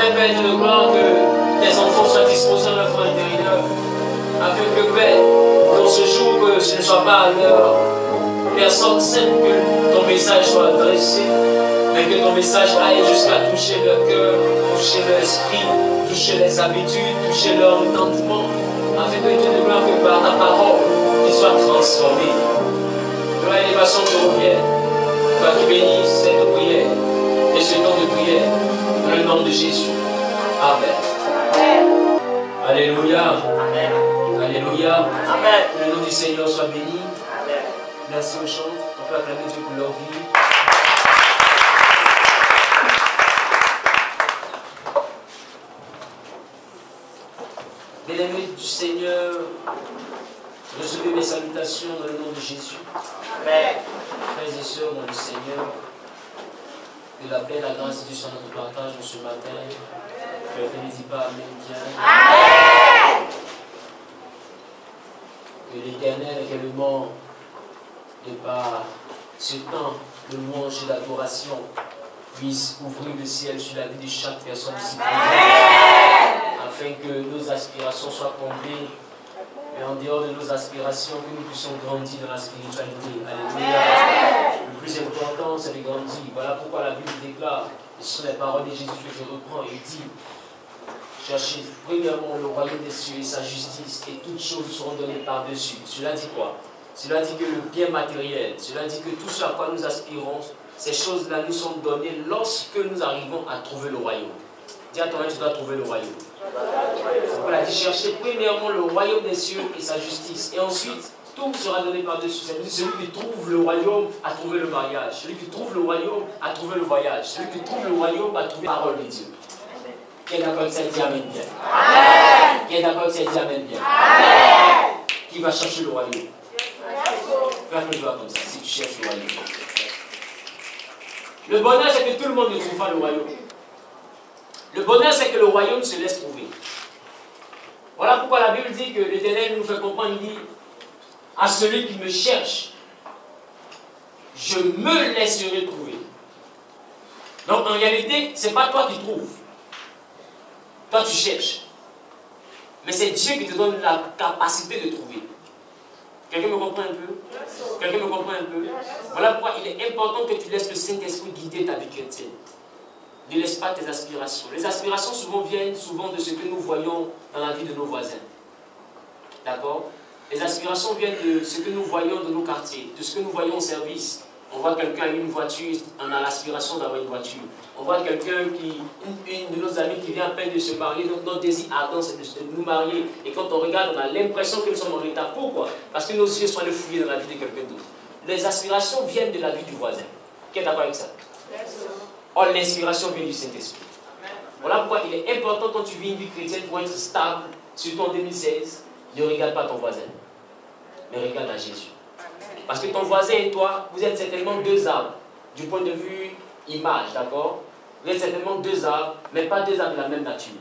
afin, Père de gloire, que tes enfants soient disposés dans leur fond intérieur, afin que, Père, dans ce jour, que ce ne soit pas à l'heure, personne sait que ton message soit adressé, mais que ton message aille jusqu'à toucher leur cœur, toucher leur esprit, toucher les habitudes, toucher leur entendement, afin que Dieu de gloire, que par ta parole, ils soient transformés. Gloire et élévation de prière, toi qui bénis cette prière et ce temps de prière, dans le nom de Jésus. Amen. Alléluia. Amen. Alléluia. Amen. Que le nom du Seigneur soit béni. Amen. Merci aux chants. On peut acclamer Dieu pour leur vie. Bien-aimés du Seigneur, recevez mes salutations dans le nom de Jésus. Amen. Frères et sœurs dans le Seigneur, que la paix et la grâce de Dieu soient notre partage ce matin. Quelqu'un ne dit pas Amen bien. Amen. Que l'Éternel également, de par ce temps de louange et d'adoration, puisse ouvrir le ciel sur la vie de chaque personne ici présente, afin que nos aspirations soient comblées, et en dehors de nos aspirations, que nous puissions grandir dans la spiritualité. Alléluia. Le plus important, c'est de grandir. Voilà pourquoi la Bible déclare, et ce sont les paroles de Jésus que je reprends, il dit: cherchez premièrement le royaume des cieux et sa justice, et toutes choses seront données par-dessus. Cela dit quoi? Cela dit que le bien matériel, cela dit que tout ce à quoi nous aspirons, ces choses-là nous sont données lorsque nous arrivons à trouver le royaume. Dis à toi, tu dois trouver le royaume. C'est pourquoi il a dit: cherchez premièrement le royaume des cieux et sa justice, et ensuite tout sera donné par-dessus. Celui qui trouve le royaume a trouvé le mariage, celui qui trouve le royaume a trouvé le voyage, celui qui trouve le royaume a trouvé la parole de Dieu. Qui est d'accord avec ça, dit Amen bien. Amen. Qui est d'accord avec ça, dit Amen bien. Amen. Qui va chercher le royaume? Fais un peu de doigt comme ça, si tu cherches le royaume. Le bonheur, c'est que tout le monde ne trouve pas le royaume. Le bonheur, c'est que le royaume se laisse trouver. Voilà pourquoi la Bible dit que l'Éternel nous fait comprendre, il dit: à celui qui me cherche, je me laisserai trouver. Donc en réalité, ce n'est pas toi qui trouves. Toi tu cherches. Mais c'est Dieu qui te donne la capacité de trouver. Quelqu'un me comprend un peu? Quelqu'un me comprend un peu? Voilà pourquoi il est important que tu laisses le Saint-Esprit guider ta vie chrétienne. Ne laisse pas tes aspirations. Les aspirations viennent souvent de ce que nous voyons dans la vie de nos voisins. D'accord? Les aspirations viennent de ce que nous voyons dans nos quartiers, de ce que nous voyons au service. On voit quelqu'un avec une voiture, on a l'aspiration d'avoir une voiture. On voit quelqu'un une de nos amis qui vient à peine de se marier, donc notre désir ardent c'est de nous marier. Et quand on regarde, on a l'impression que nous sommes en retard. Pourquoi? Parce que nos yeux sont allés fouiller dans la vie de quelqu'un d'autre. Les aspirations viennent de la vie du voisin. Qui est d'accord avec ça? Or, l'inspiration vient du Saint-Esprit. Voilà pourquoi il est important quand tu vis une vie chrétienne pour être stable, surtout en 2016, ne regarde pas ton voisin, mais regarde à Jésus. Parce que ton voisin et toi, vous êtes certainement deux arbres, du point de vue image, d'accord? Vous êtes certainement deux arbres, mais pas deux arbres de la même nature.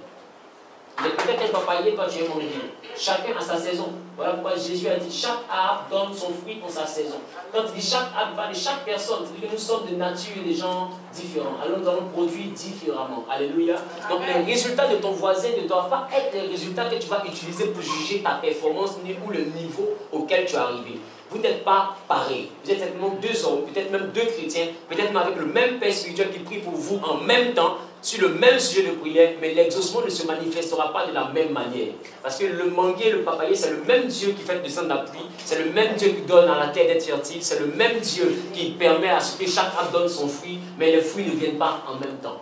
Il est peut-être un papayer, toi tu es manguier. Chacun a sa saison. Voilà pourquoi Jésus a dit: chaque arbre donne son fruit en sa saison. Quand il dit chaque arbre, va de chaque personne, c'est-à-dire que nous sommes de nature des gens différents. Alors nous allons produire différemment. Alléluia. Donc les résultats de ton voisin ne doivent pas être les résultats que tu vas utiliser pour juger ta performance ou le niveau auquel tu es arrivé. Vous n'êtes pas pareil. Vous êtes certainement deux hommes, peut-être même deux chrétiens, peut-être même avec le même Père spirituel qui prie pour vous en même temps, sur le même sujet de prière, mais l'exaucement ne se manifestera pas de la même manière. Parce que le manguier et le papayer, c'est le même Dieu qui fait descendre la pluie, c'est le même Dieu qui donne à la terre d'être fertile, c'est le même Dieu qui permet à ce que chaque arbre donne son fruit, mais les fruits ne viennent pas en même temps.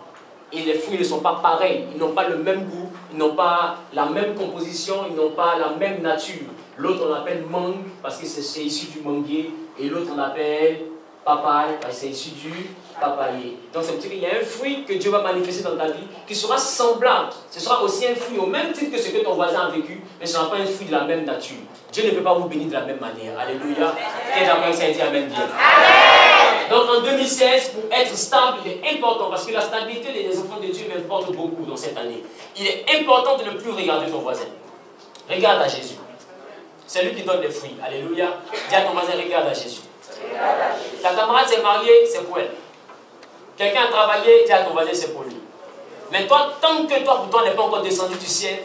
Et les fruits ne sont pas pareils, ils n'ont pas le même goût, ils n'ont pas la même composition, ils n'ont pas la même nature. L'autre on l'appelle mangue parce que c'est issu du manguier, et l'autre on l'appelle papaye parce que c'est issu du papayer. Donc ça veut dire qu'il y a un fruit que Dieu va manifester dans ta vie qui sera semblable. Ce sera aussi un fruit au même titre que ce que ton voisin a vécu, mais ce ne sera pas un fruit de la même nature. Dieu ne peut pas vous bénir de la même manière. Alléluia. Qui est d'accord avec ça et dit Amen bien. Amen. Donc en 2016, pour être stable, il est important, parce que la stabilité des enfants de Dieu m'importe beaucoup dans cette année. Il est important de ne plus regarder ton voisin. Regarde à Jésus. C'est lui qui donne les fruits. Alléluia. Dis à ton voisin, regarde à Jésus. Ta camarade s'est mariée, c'est pour elle. Quelqu'un a travaillé, dis à ton voisin, c'est pour lui. Mais toi, tant que toi, pour toi, n'est pas encore descendu du ciel,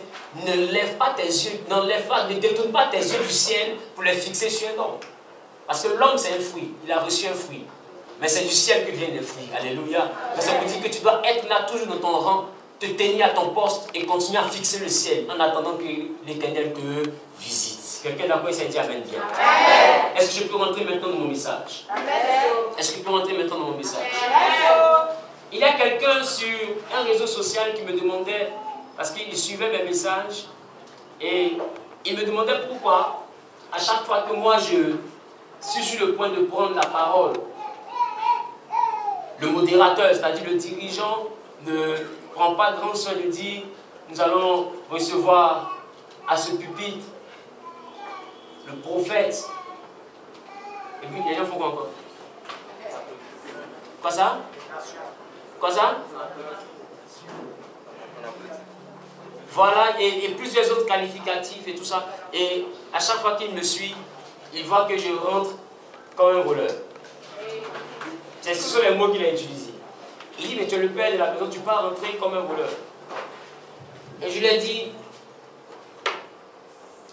ne lève pas tes yeux, ne détourne pas tes yeux du ciel pour les fixer sur un homme. Parce que l'homme, c'est un fruit. Il a reçu un fruit. Mais c'est du ciel que viennent les fruits. Alléluia. Mais ça veut dire que tu dois être là, toujours dans ton rang, te tenir à ton poste et continuer à fixer le ciel en attendant que l'Éternel te visite. Quelqu'un d'accord, il s'est dit amen bien. Est-ce que je peux rentrer maintenant dans mon message? Est-ce que je peux rentrer maintenant dans mon message? Il y a quelqu'un sur un réseau social qui me demandait, parce qu'il suivait mes messages, et il me demandait pourquoi, à chaque fois que moi je suis sur le point de prendre la parole, le modérateur, c'est-à-dire le dirigeant, ne prend pas grand soin de dire nous allons recevoir à ce pupitre le prophète. Et puis les gens font quoi encore? Quoi ça? Quoi ça? Voilà, et plusieurs autres qualificatifs et tout ça. Et à chaque fois qu'il me suit, il voit que je rentre comme un voleur. Ce sont les mots qu'il a utilisés. Il dit, mais tu es le père de la maison, tu peux rentrer comme un voleur. Et je lui ai dit,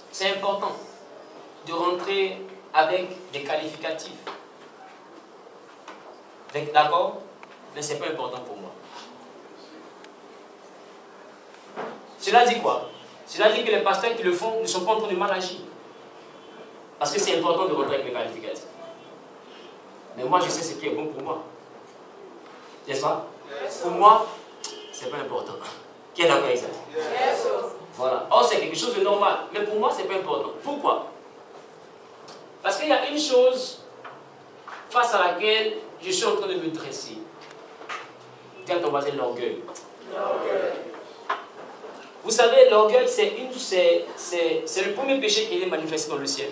c'est important de rentrer avec des qualificatifs. D'accord? Mais ce n'est pas important pour moi. Cela dit quoi? Cela dit que les pasteurs qui le font ne sont pas en train de mal agir. Parce que c'est important de rentrer avec les qualificatifs. Mais moi, je sais ce qui est bon pour moi. N'est-ce pas? Pour moi, ce n'est pas important. Qui est d'accord avec ça? Voilà. Or, c'est quelque chose de normal. Mais pour moi, ce n'est pas important. Pourquoi? Parce qu'il y a une chose face à laquelle je suis en train de me dresser. Dis à ton voisin l'orgueil. Vous savez, l'orgueil, c'est le premier péché qui est manifesté dans le ciel.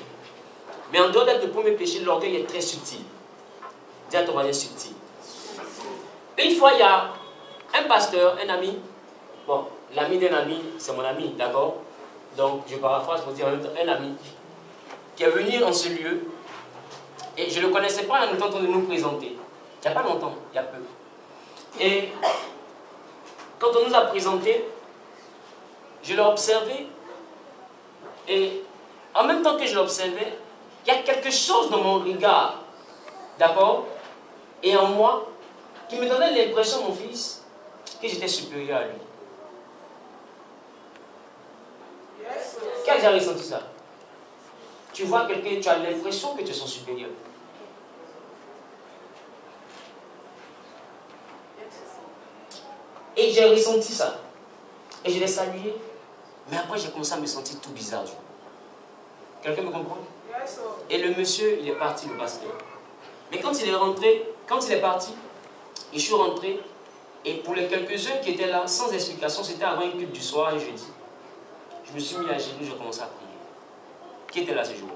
Mais en dehors d'être le premier péché, l'orgueil est très subtil. Dis à ton voisin subtil. Une fois, il y a un pasteur, un ami. Bon, l'ami d'un ami, c'est mon ami, d'accord? Donc, je paraphrase pour dire un ami qui est venu en ce lieu. Et je ne le connaissais pas en étant en train de nous présenter. Il n'y a pas longtemps, il y a peu. Et quand on nous a présenté, je l'ai observé. Et en même temps que je l'observais, il y a quelque chose dans mon regard, d'accord? Et en moi, qui me donnait l'impression, mon fils, que j'étais supérieur à lui. Qui a déjà ressenti ça? Tu vois quelqu'un, tu as l'impression que tu es son supérieur. Et j'ai ressenti ça. Et je l'ai salué. Mais après, j'ai commencé à me sentir tout bizarre. Quelqu'un me comprend? Et le monsieur, il est parti, le pasteur. Mais quand il est rentré, quand il est parti, je suis rentré. Et pour les quelques-uns qui étaient là, sans explication, c'était avant une culte du soir et jeudi. Je me suis mis à genoux, j'ai commencé à prier. Qui était là ce jour-là?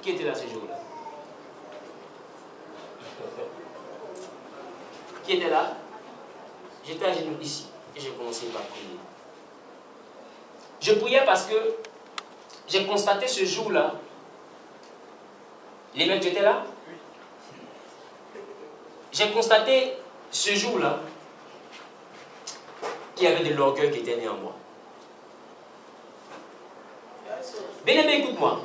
Qui était là ce jour-là? Qui était là? J'étais à genoux ici et j'ai commencé par prier. Je priais parce que j'ai constaté ce jour-là. Les mecs étaient là? J'ai constaté ce jour-là qu'il y avait de l'orgueil qui était né en moi. Bien-aimé, écoute-moi.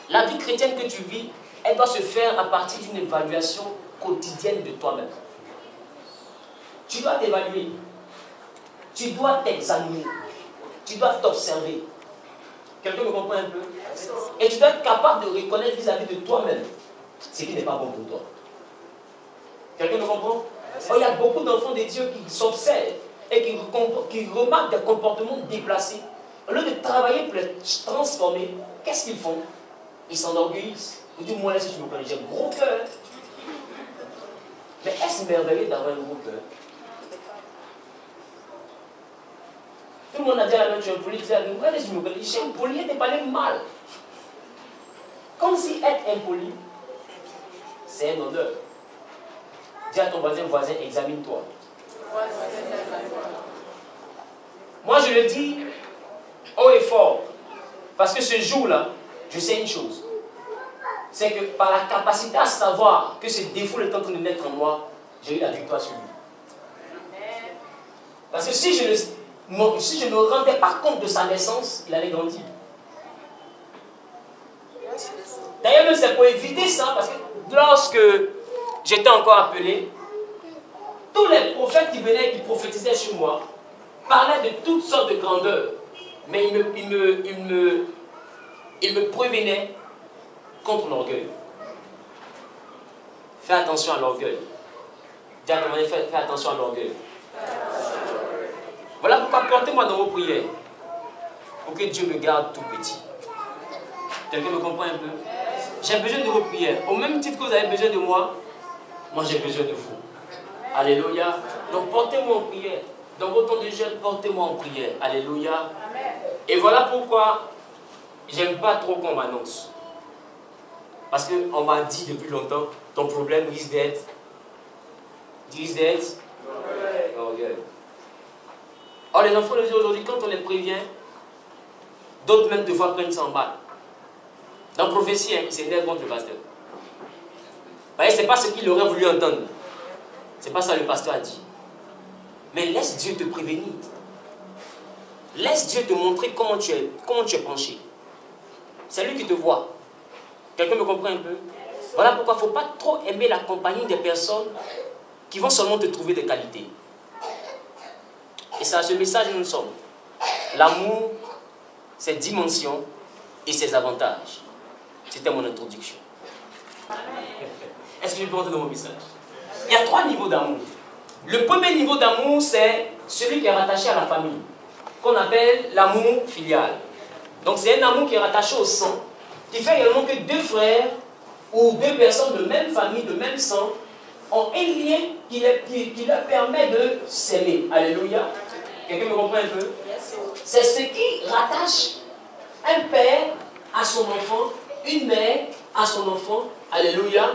La vie chrétienne que tu vis, elle doit se faire à partir d'une évaluation quotidienne de toi-même. Tu dois t'évaluer. Tu dois t'examiner. Tu dois t'observer. Quelqu'un me comprend un peu? Et tu dois être capable de reconnaître vis-à-vis de toi-même ce qui n'est pas bon pour toi. Quelqu'un me comprend? Oh, il y a beaucoup d'enfants de Dieu qui s'observent et qui remarquent des comportements déplacés. Au lieu de travailler pour les transformer, qu'est-ce qu'ils font? Ils s'enorgueillissent. Ils disent, moi, si tu me connais, j'ai un gros cœur. Mais est-ce merveilleux d'avoir un gros cœur? Tout le monde a dit à la même chose, tu es regardez si tu me connais, j'ai impoli, t'es parlé mal. Comme si être impoli, c'est un honneur. Dis à ton voisin, examine-toi. Moi, je le dis haut et fort. Parce que ce jour-là, je sais une chose. C'est que par la capacité à savoir que ce défaut est en train de naître en moi, j'ai eu la victoire sur lui. Parce que si je ne me rendais pas compte de sa naissance, il allait grandir. D'ailleurs, c'est pour éviter ça, parce que lorsque j'étais encore appelé, tous les prophètes qui venaient, qui prophétisaient sur moi, parlaient de toutes sortes de grandeurs. Mais ils me prévenaient contre l'orgueil. Fais attention à l'orgueil. Dis à ton mari, fais attention à l'orgueil. Voilà pourquoi portez-moi dans vos prières. Pour que Dieu me garde tout petit. Quelqu'un me comprend un peu? J'ai besoin de vos prières. Au même titre que vous avez besoin de moi, moi j'ai besoin de vous. Alléluia. Donc portez-moi en prière. Dans vos temps de jeûne, portez-moi en prière. Alléluia. Et voilà pourquoi j'aime pas trop qu'on m'annonce. Parce qu'on m'a dit depuis longtemps, ton problème risque d'être l'orgueil. Or les enfants de Dieu aujourd'hui, quand on les prévient, d'autres même des fois prennent 100 balles. Dans la prophétie, ils s'énervent contre le pasteur. Vous voyez, ce n'est pas ce qu'il aurait voulu entendre. Ce n'est pas ça que le pasteur a dit. Mais laisse Dieu te prévenir. Laisse Dieu te montrer comment tu es penché. C'est lui qui te voit. Quelqu'un me comprend un peu? Voilà pourquoi il ne faut pas trop aimer la compagnie des personnes qui vont seulement te trouver des qualités. Et c'est à ce message que nous sommes. L'amour, ses dimensions et ses avantages. C'était mon introduction. Est-ce que je peux entrer dans mon message? Il y a 3 niveaux d'amour. Le premier niveau d'amour, c'est celui qui est rattaché à la famille, qu'on appelle l'amour filial. Donc c'est un amour qui est rattaché au sang, qui fait également que 2 frères ou 2 personnes de même famille, de même sang, ont un lien qui leur permet de s'aimer. Alléluia. Quelqu'un me comprend un peu? C'est ce qui rattache un père à son enfant, une mère à son enfant. Alléluia.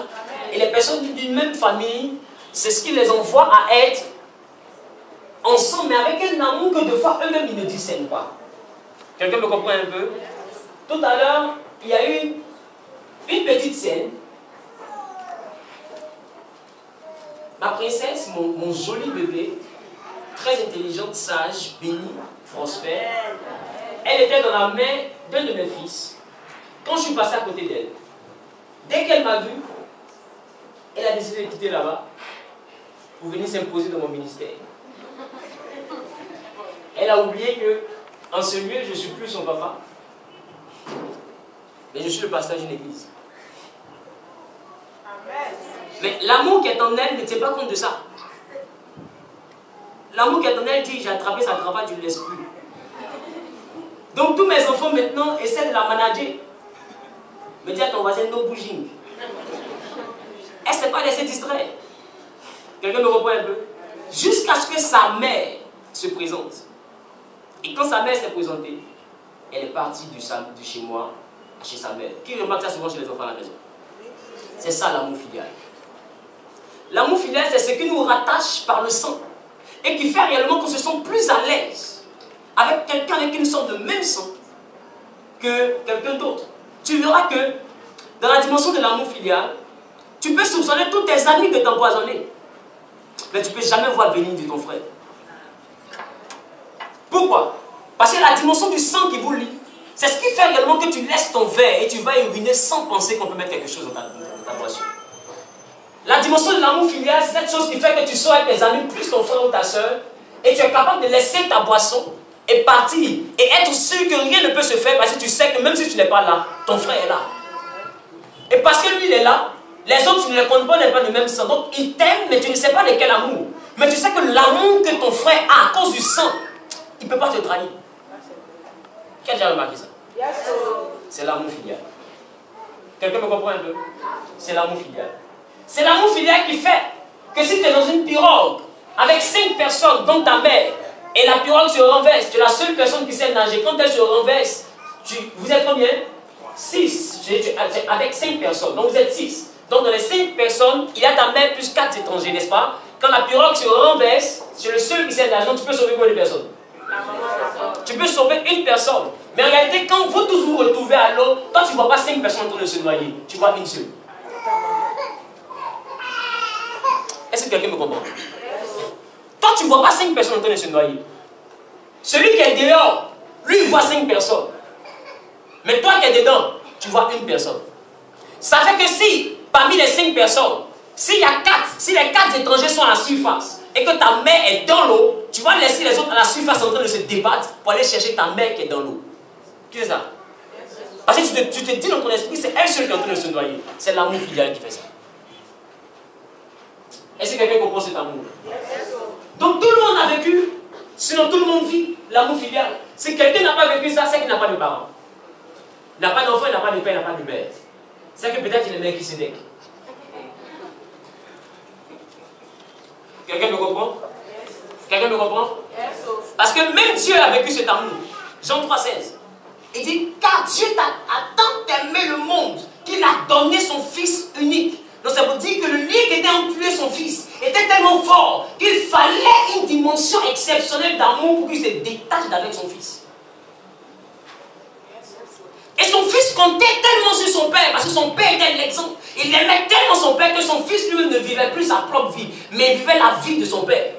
Et les personnes d'une même famille, c'est ce qui les envoie à être ensemble, mais avec un amour que de fois eux-mêmes ils ne discernent pas. Quelqu'un me comprend un peu? Tout à l'heure, il y a eu une petite scène. Ma princesse, mon joli bébé, très intelligente, sage, bénie, prospère, elle était dans la main d'un de mes fils. Quand je suis passé à côté d'elle, dès qu'elle m'a vu, elle a décidé de quitter là-bas pour venir s'imposer dans mon ministère. Elle a oublié que, en ce lieu, je ne suis plus son papa, mais je suis le pasteur d'une église. Mais l'amour qui est en elle ne tient pas compte de ça. L'amour qui est en elle dit, j'ai attrapé sa cravate, je ne laisse plus. Donc tous mes enfants maintenant essaient de la manager. Me dire à ton voisin, no bouging. Elle ne s'est pas laissée distraire. Quelqu'un me reprend un peu? Jusqu'à ce que sa mère se présente. Et quand sa mère s'est présentée, elle est partie de chez moi, chez sa mère. Qui remarque ça souvent chez les enfants à la maison? C'est ça l'amour filial. L'amour filial, c'est ce qui nous rattache par le sang. Et qui fait réellement qu'on se sent plus à l'aise avec quelqu'un avec qui nous sommes de même sang que quelqu'un d'autre. Tu verras que dans la dimension de l'amour filial, tu peux soupçonner tous tes amis de t'empoisonner. Mais tu ne peux jamais voir venir de ton frère. Pourquoi? Parce que la dimension du sang qui vous lie, c'est ce qui fait également que tu laisses ton verre et tu vas uriner sans penser qu'on peut mettre quelque chose dans ta boisson. La dimension de l'amour filial, c'est cette chose qui fait que tu sors avec tes amis, plus ton frère ou ta soeur, et tu es capable de laisser ta boisson et partir, et être sûr que rien ne peut se faire parce que tu sais que même si tu n'es pas là, ton frère est là. Et parce que lui, il est là, les autres, tu ne les connais pas, n'est pas du même sang. Donc, il t'aime, mais tu ne sais pas de quel amour. Mais tu sais que l'amour que ton frère a à cause du sang, il ne peut pas te trahir. Qui a déjà remarqué ça? C'est l'amour filial. Quelqu'un me comprend un peu? C'est l'amour filial. C'est l'amour filial qui fait que si tu es dans une pirogue avec 5 personnes, dont ta mère, et la pirogue se renverse, tu es la seule personne qui sait nager. Quand elle se renverse, vous êtes combien? 6. Avec 5 personnes. Donc vous êtes 6. Donc dans les 5 personnes, il y a ta mère plus 4 étrangers, n'est-ce pas? Quand la pirogue se renverse, tu es le seul qui sait nager. Donc tu peux sauver combien de personnes? Tu peux sauver une personne. Mais en réalité, quand vous tous vous retrouvez à l'eau, toi tu ne vois pas 5 personnes en train de se noyer. Tu vois une seule. Est-ce que quelqu'un me comprend? Toi tu ne vois pas 5 personnes en train de se noyer. Celui qui est dehors, lui, il voit 5 personnes. Mais toi qui es dedans, tu vois une personne. Ça fait que si, parmi les 5 personnes, s'il y a 4, si les 4 étrangers sont à la surface et que ta mère est dans l'eau, tu vas laisser les autres à la surface en train de se débattre pour aller chercher ta mère qui est dans l'eau. Qui c'est ça? Parce que tu te dis dans ton esprit, c'est elle seule qui est en train de se noyer. C'est l'amour filial qui fait ça. Est-ce que quelqu'un comprend cet amour? Donc tout le monde a vécu, sinon tout le monde vit l'amour filial. Si quelqu'un n'a pas vécu ça, c'est qu'il n'a pas de parents. Il n'a pas d'enfant, il n'a pas de père, il n'a pas de mère. C'est que peut-être il est mère qui se déque. Quelqu'un me comprend? Quelqu'un me comprend? Parce que même Dieu a vécu cet amour. Jean 3,16. Il dit, car Dieu a tant aimé le monde qu'il a donné son Fils unique. Donc ça veut dire que le lien qui était entre lui et son Fils était tellement fort qu'il fallait une dimension exceptionnelle d'amour pour qu'il se détache d'avec son Fils. Et son Fils comptait tellement sur son Père, parce que son Père était l'exemple. Il aimait tellement son Père que son Fils lui ne vivait plus sa propre vie, mais il vivait la vie de son Père.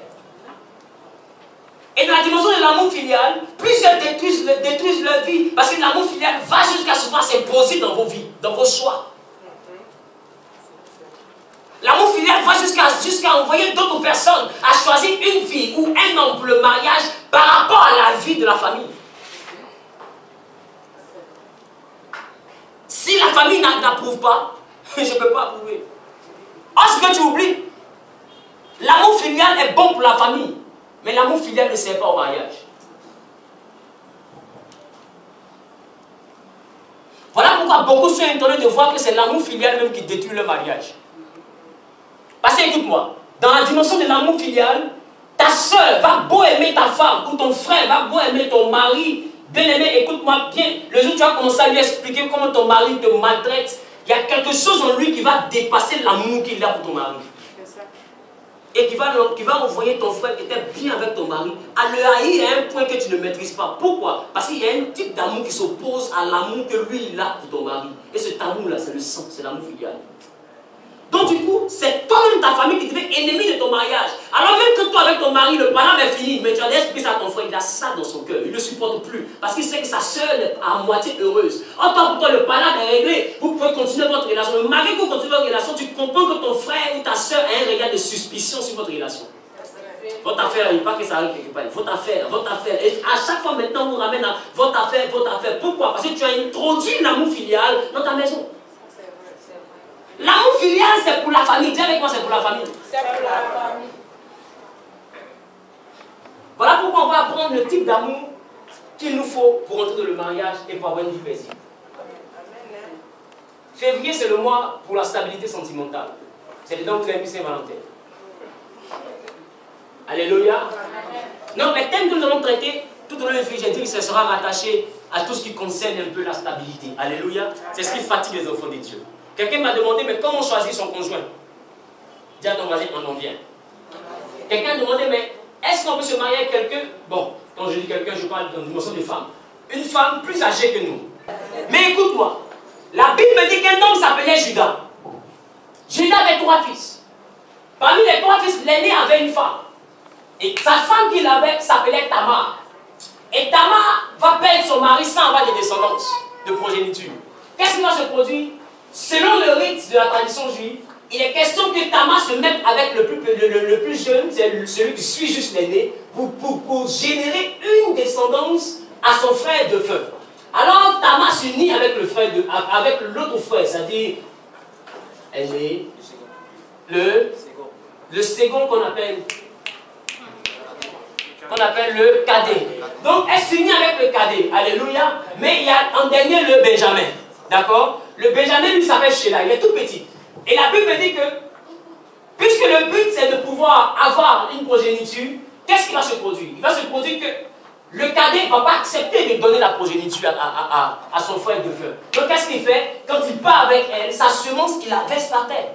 Et dans la dimension de l'amour filial, plusieurs détruisent leur vie, parce que l'amour filial va jusqu'à souvent s'imposer dans vos vies, dans vos choix. L'amour filial va jusqu'à envoyer d'autres personnes à choisir une fille ou un homme pour le mariage par rapport à la vie de la famille. Si la famille n'approuve pas, je ne peux pas approuver. Or, ce que tu oublies, l'amour filial est bon pour la famille, mais l'amour filial ne sert pas au mariage. Voilà pourquoi beaucoup sont étonnés de voir que c'est l'amour filial même qui détruit le mariage. Parce que écoute-moi, dans la dimension de l'amour filial, ta soeur va beau aimer ta femme, ou ton frère va beau aimer ton mari. Bien aimé, écoute-moi bien. Le jour où tu vas commencer à lui expliquer comment ton mari te maltraite, il y a quelque chose en lui qui va dépasser l'amour qu'il a pour ton mari. Et qui va envoyer ton frère qui était bien avec ton mari à le haïr à un point que tu ne maîtrises pas. Pourquoi? Parce qu'il y a un type d'amour qui s'oppose à l'amour que lui il a pour ton mari. Et cet amour-là, c'est le sang, c'est l'amour filial. Donc du coup, c'est toi-même ta famille qui devient ennemi de ton mariage. Alors même que toi avec ton mari, le palabre est fini, mais tu as l'expliqué ça à ton frère, il a ça dans son cœur, il ne le supporte plus. Parce qu'il sait que sa soeur est à moitié heureuse. En tant que toi, le palabre est réglé, vous pouvez continuer votre relation. Mais malgré que vous continuez votre relation, tu comprends que ton frère ou ta soeur a un regard de suspicion sur votre relation. Votre affaire, il ne pas que ça arrive quelque part. Votre affaire, votre affaire. Et à chaque fois maintenant, on vous ramène à votre affaire, votre affaire. Pourquoi? Parce que tu as introduit l'amour filial dans ta maison. L'amour filial, c'est pour la famille. Dis avec moi, c'est pour la famille. C'est pour la famille. Voilà pourquoi on va apprendre le type d'amour qu'il nous faut pour entrer dans le mariage et pour avoir une vie paisible. Février, c'est le mois pour la stabilité sentimentale. C'est dedans que vous avez mis Saint-Valentin. Alléluia. Donc, les thèmes que nous allons traiter tout au long de février, j'ai dit que ce sera rattaché à tout ce qui concerne un peu la stabilité. Alléluia. C'est ce qui fatigue les enfants de Dieu. Quelqu'un m'a demandé, mais comment choisir son conjoint? Dis à ton voisin, on en vient. Quelqu'un m'a demandé, mais est-ce qu'on peut se marier avec quelqu'un? Bon, quand je dis quelqu'un, je parle d'une dimension de femme. Une femme plus âgée que nous. Mais écoute-moi, la Bible me dit qu'un homme s'appelait Judas. Judas avait 3 fils. Parmi les 3 fils, l'aîné avait une femme. Et sa femme qu'il avait s'appelait Tamar. Et Tamar va perdre son mari sans avoir de descendance, de progéniture. Qu'est-ce qui va se produire? Selon le rite de la tradition juive, il est question que Tamar se mette avec le plus jeune, c'est celui qui suit juste l'aîné, pour générer une descendance à son frère de feu. Alors Tamar s'unit avec l'autre frère, c'est-à-dire aîné, le second qu'on appelle le cadet. Donc elle s'unit avec le cadet, alléluia, mais il y a en dernier le Benjamin, d'accord? Le Benjamin lui s'appelle Sheila, il est tout petit. Et la Bible dit que, puisque le but c'est de pouvoir avoir une progéniture, qu'est-ce qui va se produire? Il va se produire que le cadet ne va pas accepter de donner la progéniture à son frère de feu. Donc qu'est-ce qu'il fait? Quand il part avec elle, sa semence, il la verse par terre.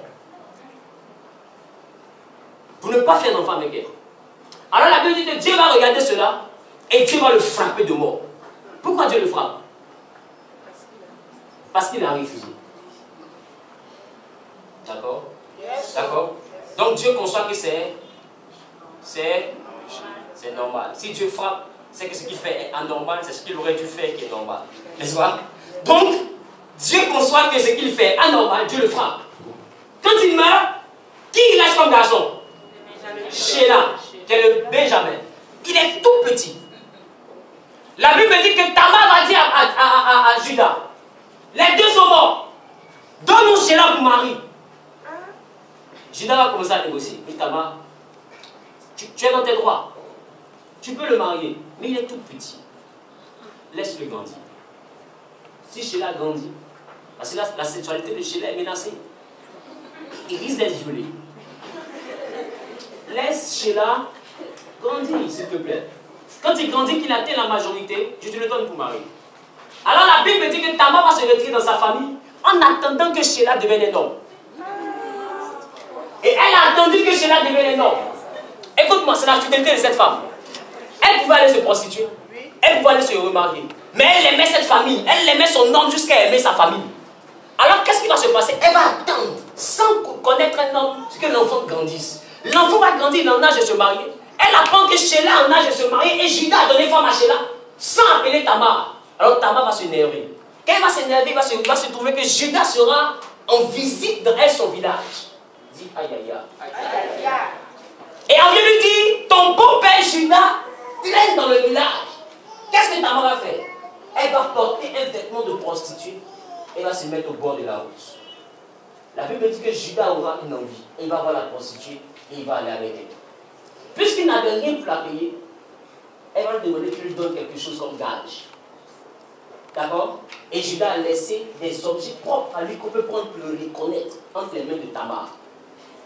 Pour ne pas faire d'enfant avec elle. Alors la Bible dit que Dieu va regarder cela et Dieu va le frapper de mort. Pourquoi Dieu le frappe? Parce qu'il a refusé. D'accord? D'accord? Donc Dieu conçoit que c'est c'est normal. Si Dieu frappe, c'est que ce qu'il fait est anormal, c'est ce qu'il aurait dû faire qui est normal. N'est-ce pas? Donc, Dieu conçoit que ce qu'il fait est anormal, Dieu le frappe. Quand il meurt, qui il lâche comme garçon? Sheila, qui est le Benjamin. Il est tout petit. La Bible dit que Tamar va dire à Judas, les deux sont morts. Donne-nous Sheila pour mari. Judas va commencer à négocier. Oui, Tamar, tu es dans tes droits. Tu peux le marier, mais il est tout petit. Laisse-le grandir. Si Sheila grandit, parce que là, la sexualité de Sheila est menacée, il risque d'être violé. Laisse Sheila grandir, s'il te plaît. Quand il grandit, qu'il atteint la majorité, je te le donne pour mari. Alors la Bible dit que Tamar va se retirer dans sa famille en attendant que Sheila devienne énorme. Et elle a attendu que Sheila devienne énorme. Écoute-moi, c'est la fidélité de cette femme. Elle pouvait aller se prostituer, elle pouvait aller se remarier. Mais elle aimait cette famille, elle aimait son homme jusqu'à aimer sa famille. Alors qu'est-ce qui va se passer? Elle va attendre, sans connaître un homme, que l'enfant grandisse. L'enfant va grandir dans l'âge de se marier. Elle apprend que Sheila est en âge de se marier et Judas a donné femme à Sheila sans appeler Tamar. Alors Tamar va s'énerver. Quand elle va s'énerver, il va se trouver que Judas sera en visite dans son village. Dit aïe aïe aïe. Et on vient lui dire, ton beau-père Judas traîne dans le village. Qu'est-ce que Tamar va faire? Elle va porter un vêtement de prostituée et va se mettre au bord de la route. La Bible dit que Judas aura une envie. Il va voir la prostituée et il va aller avec elle. Puisqu'il n'avait rien pour la payer, elle va lui demander qu'il lui donne quelque chose comme gage. D'accord? Et Judas a laissé des objets propres à lui qu'on peut prendre pour le reconnaître entre les mains de Tamar.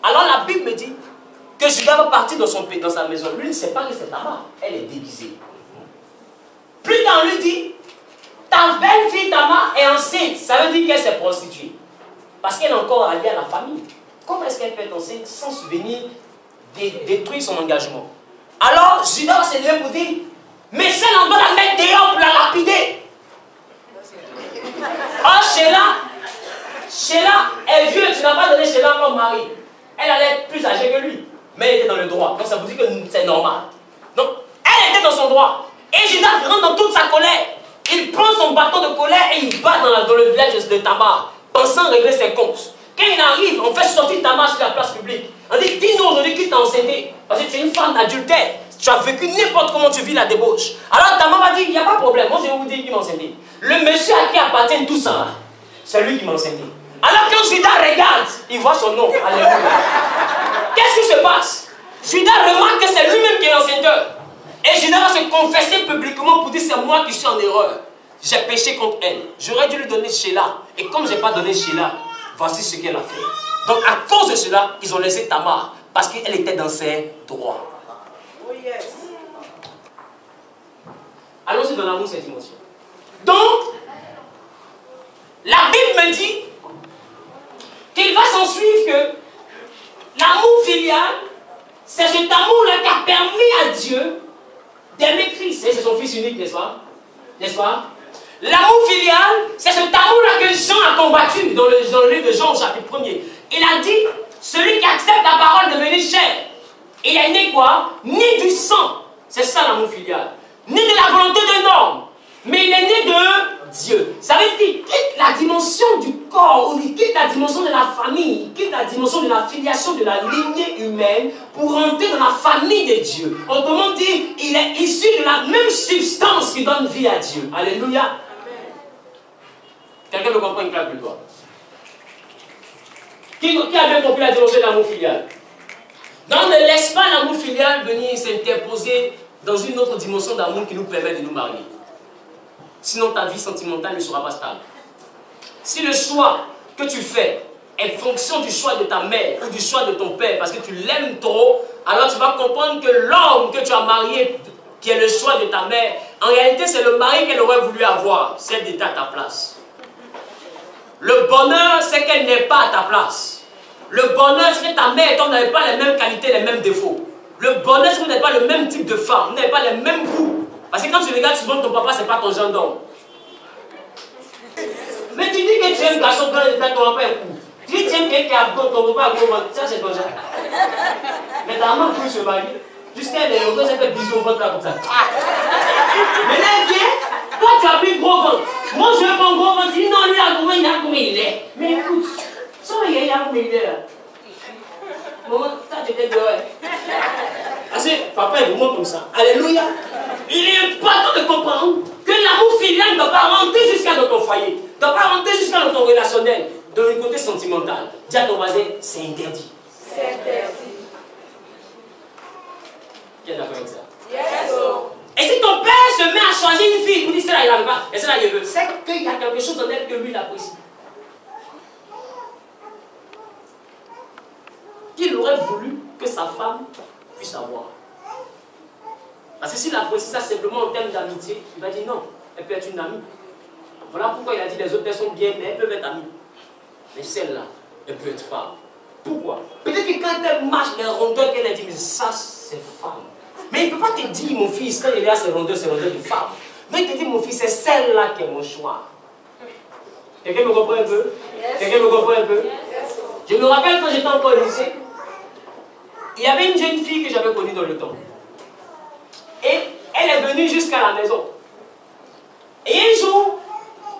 Alors la Bible me dit que Judas va partir dans sa maison. Lui ne sait pas que c'est Tamar. Elle est déguisée. Plus tard, on lui dit, ta belle-fille Tamar est enceinte. Ça veut dire qu'elle s'est prostituée. Parce qu'elle est encore alliée à la famille. Comment est-ce qu'elle peut être enceinte sans souvenir détruire son engagement? Alors Judas s'est levé pour dire, mais celle on doit la mettre dehors pour la lapider. Oh Sheila est vieux, tu n'as pas donné Sheila comme mari. Elle allait être plus âgée que lui, mais elle était dans le droit. Donc ça vous dit que c'est normal. Donc elle était dans son droit. Et Judas rentre dans toute sa colère. Il prend son bâton de colère et il va dans le village de Tamar, pensant régler ses comptes. Quand il arrive, on fait sortir Tamar sur la place publique. On dit, dis-nous aujourd'hui qui t'a enceinté. Parce que tu es une femme d'adultère. Tu as vécu n'importe comment tu vis la débauche. Alors Tamar va dire, il n'y a pas de problème. Moi je vais vous dire qui m'a enceinté. Le monsieur à qui appartient tout ça, c'est lui qui m'a enceinté. Alors quand Judas regarde, il voit son nom. Alléluia. Qu'est-ce qui se passe? Judas remarque que c'est lui-même qui est l'enceinteur. Et Judas va se confesser publiquement pour dire, c'est moi qui suis en erreur. J'ai péché contre elle. J'aurais dû lui donner Sheila. Et comme je n'ai pas donné Sheila, voici ce qu'elle a fait. Donc à cause de cela, ils ont laissé Tamar. Parce qu'elle était dans ses droits. Oh yes. Allons-y dans l'amour, cette dimension. Donc, la Bible me dit qu'il va s'en suivre que l'amour filial, c'est cet amour-là qui a permis à Dieu d'aimer Christ. Et c'est son Fils unique, n'est-ce pas? N'est-ce pas? L'amour filial, c'est cet amour-là que Jean a combattu dans le livre de Jean, au chapitre 1er. Il a dit, celui qui accepte la parole devenir chair. Il est né quoi? Ni du sang. C'est ça l'amour filial. Ni de la volonté d'un homme. Mais il est né de Dieu. Ça veut dire qu'il quitte la dimension du corps, ou il quitte la dimension de la famille, il quitte la dimension de la filiation de la lignée humaine pour entrer dans la famille de Dieu. Autrement dit, il est issu de la même substance qui donne vie à Dieu. Alléluia. Quelqu'un me comprend une claque de toi? Qui a bien compris la dimension de l'amour filial? Donc ne laisse pas l'amour filial venir s'interposer dans une autre dimension d'amour qui nous permet de nous marier. Sinon ta vie sentimentale ne sera pas stable. Si le choix que tu fais est fonction du choix de ta mère ou du choix de ton père parce que tu l'aimes trop, alors tu vas comprendre que l'homme que tu as marié, qui est le choix de ta mère, en réalité c'est le mari qu'elle aurait voulu avoir, celle d'être à ta place. Le bonheur, c'est qu'elle n'est pas à ta place. Le bonheur, c'est que ta mère et toi n'avez pas les mêmes qualités, les mêmes défauts. Le bonheur, c'est que vous n'êtes pas le même type de femme, vous n'avez pas les mêmes goûts. Parce que quand tu regardes souvent ton papa, c'est pas ton genre d'homme. Mais tu dis que tu aimes un garçon blanc et ton papa est court. Tu dis que tu aimes quelqu'un qui a ton papa a gros ventre, ça c'est ton genre. Mais ta maman peut se marier. Jusqu'à les locaux, ça fait bisous au ventre là comme ça. Maintenant, elle vient, toi tu as pris gros ventre. Moi je veux mon gros ventre. Il dit non, lui, il a combien il est. Mais écoute, sans il a combien il est là. Maman, ça j'étais dehors. Parce que papa est vraiment comme ça. Alléluia. Il est important de comprendre que l'amour filial ne doit pas rentrer jusqu'à dans ton foyer. Ne doit pas rentrer jusqu'à dans ton relationnel. De le côté sentimental. Dis à ton voisin, c'est interdit. C'est interdit. Qui est d'accord avec ça? Yes. Et si ton père se met à choisir une fille, vous dites celle-là il n'arrive pas, et celle-là il veut, c'est qu'il y a quelque chose en elle que lui il apprécie. Qu'il aurait voulu que sa femme puisse avoir. Parce que s'il apprécie ça simplement en termes d'amitié, il va dire non, elle peut être une amie. Voilà pourquoi il a dit les autres personnes bien, mais elles peuvent être amies. Mais celle-là, elle peut être femme. Pourquoi? Peut-être que quand elle marche les rondeurs qu'elle a dit, mais ça c'est femme. Mais il ne peut pas te dire, mon fils, quand il est à ses rondeurs de femme. Mais il te dit, mon fils, c'est celle-là qui est mon choix. Quelqu'un me comprend un peu? Quelqu'un me comprend un peu? Je me rappelle quand j'étais encore au lycée, il y avait une jeune fille que j'avais connue dans le temps. Et elle est venue jusqu'à la maison. Et un jour,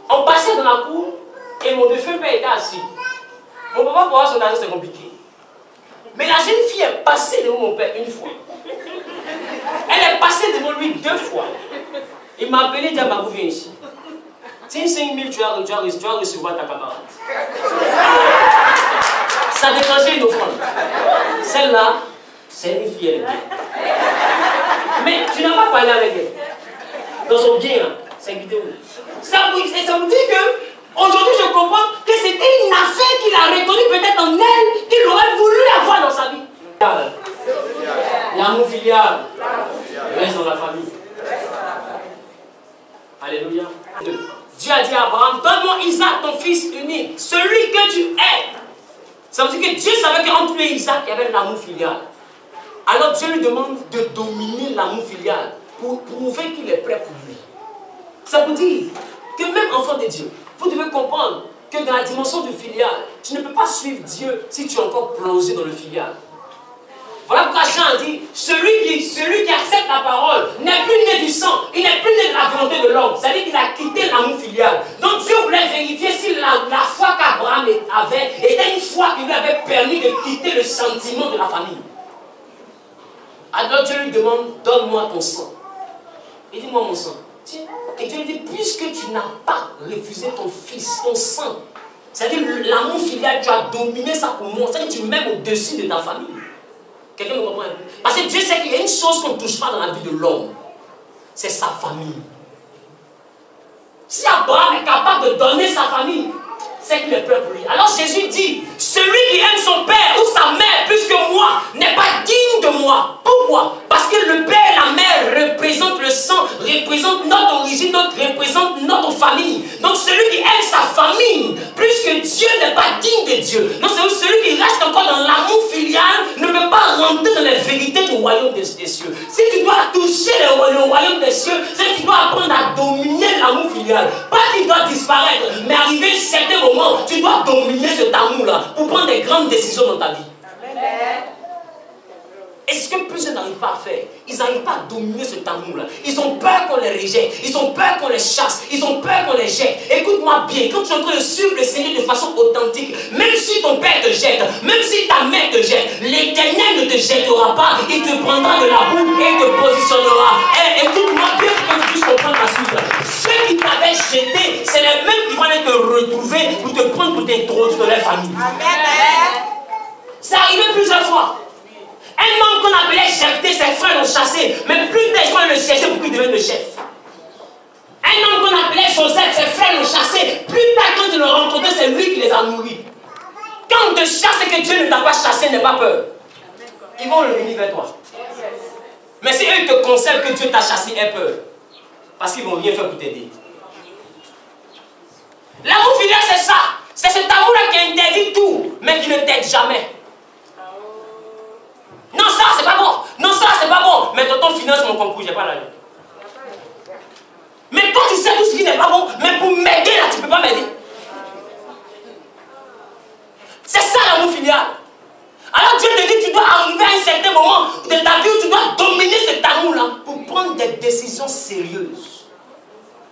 on passait dans la cour et mon défunt père était assis. Mon papa pour avoir son argent, c'est compliqué. Mais la jeune fille est passée devant mon père une fois. Elle est passée devant lui 2 fois. Il m'a appelé, il dit, Babou, viens ici. Tiens 5 000, tu vas recevoir ta camarade. Ça déclenchait une offrande. Celle-là, c'est une fille, elle est bien. Mais tu n'as pas parlé avec elle. Dans son bien, là, c'est vidéo. Ça vous dit que, aujourd'hui, je comprends que c'était une affaire qu'il a reconnue peut-être en elle, qu'il aurait voulu avoir dans sa vie. L'amour filial reste dans la famille. Alléluia. Dieu a dit à Abraham, donne-moi Isaac, ton fils unique, celui que tu es. Ça veut dire que Dieu savait qu'entre lui et Isaac, il y avait l'amour filial. Alors Dieu lui demande de dominer l'amour filial pour prouver qu'il est prêt pour lui. Ça veut dire que même enfant de Dieu, vous devez comprendre que dans la dimension du filial, tu ne peux pas suivre Dieu si tu es encore plongé dans le filial. Voilà pourquoi Jean dit, celui qui accepte la parole n'est plus né du sang, il n'est plus né de la volonté de l'homme. C'est-à-dire qu'il a quitté l'amour filial. Donc Dieu voulait vérifier si la foi qu'Abraham avait était une foi qui lui avait permis de quitter le sentiment de la famille. Alors Dieu lui demande, donne-moi ton sang. Il dit, moi mon sang. Tiens. Et Dieu lui dit, puisque tu n'as pas refusé ton fils, ton sang, c'est-à-dire l'amour filial, tu as dominé ça pour moi, c'est-à-dire que tu m'aimes au-dessus de ta famille. Quelqu'un me comprend? Parce que Dieu sait qu'il y a une chose qu'on ne touche pas dans la vie de l'homme. C'est sa famille. Si Abraham est capable de donner sa famille, c'est qu'il est prêt pour lui. Alors Jésus dit, celui qui aime son père ou sa mère plus que moi n'est pas digne de moi. Pourquoi? Parce que le père et la mère représentent le sang, représentent notre origine, représentent notre famille. Donc celui qui aime sa famille plus que Dieu n'est pas digne de Dieu. Donc celui qui reste encore dans l'amour filial ne peut pas rentrer dans les vérités du royaume des cieux. Si tu dois toucher le royaume des cieux, c'est que tu dois apprendre à dominer l'amour filial. Pas qu'il doit disparaître, mais arriver à un certain moment, tu dois dominer cet amour-là pour prendre des grandes décisions dans ta vie. Amen. Et ce que plusieurs n'arrivent pas à faire, ils n'arrivent pas à dominer cet amour-là. Ils ont peur qu'on les rejette, ils ont peur qu'on les chasse, ils ont peur qu'on les jette. Écoute-moi bien, quand tu es en train de suivre le Seigneur de façon authentique, même si ton père te jette, même si ta mère te jette, l'Éternel ne te jettera pas, il te prendra de la boue et te positionnera. Et écoute-moi bien pour que tu puisses comprendre la suite. Ceux qui t'avaient jeté, c'est les mêmes qui vont aller te retrouver pour te prendre pour t'introduire dans leur famille. Amen. C'est arrivé plusieurs fois. Un homme qu'on appelait Jephthé, ses frères l'ont chassé, mais plus tard ils vont le chercher pour qu'il devienne le chef. Un homme qu'on appelait Joseph, ses frères l'ont chassé, plus tard quand ils l'ont rencontré, c'est lui qui les a nourris. Quand on te chasse et que Dieu ne t'a pas chassé, n'aie pas peur. Ils vont revenir vers toi. Mais si eux te conseillent que Dieu t'a chassé, aie peur. Parce qu'ils ne vont rien faire pour t'aider. L'amour filial, c'est ça. C'est cet amour-là qui interdit tout, mais qui ne t'aide jamais. Non, ça, c'est pas bon. Non, ça, c'est pas bon. Mais tonton finance mon concours, j'ai pas l'argent. Mais toi, tu sais tout ce qui n'est pas bon. Mais pour m'aider, là, tu ne peux pas m'aider. l'amour filial. Alors Dieu te dit, tu dois arriver à un certain moment de ta vie où tu dois dominer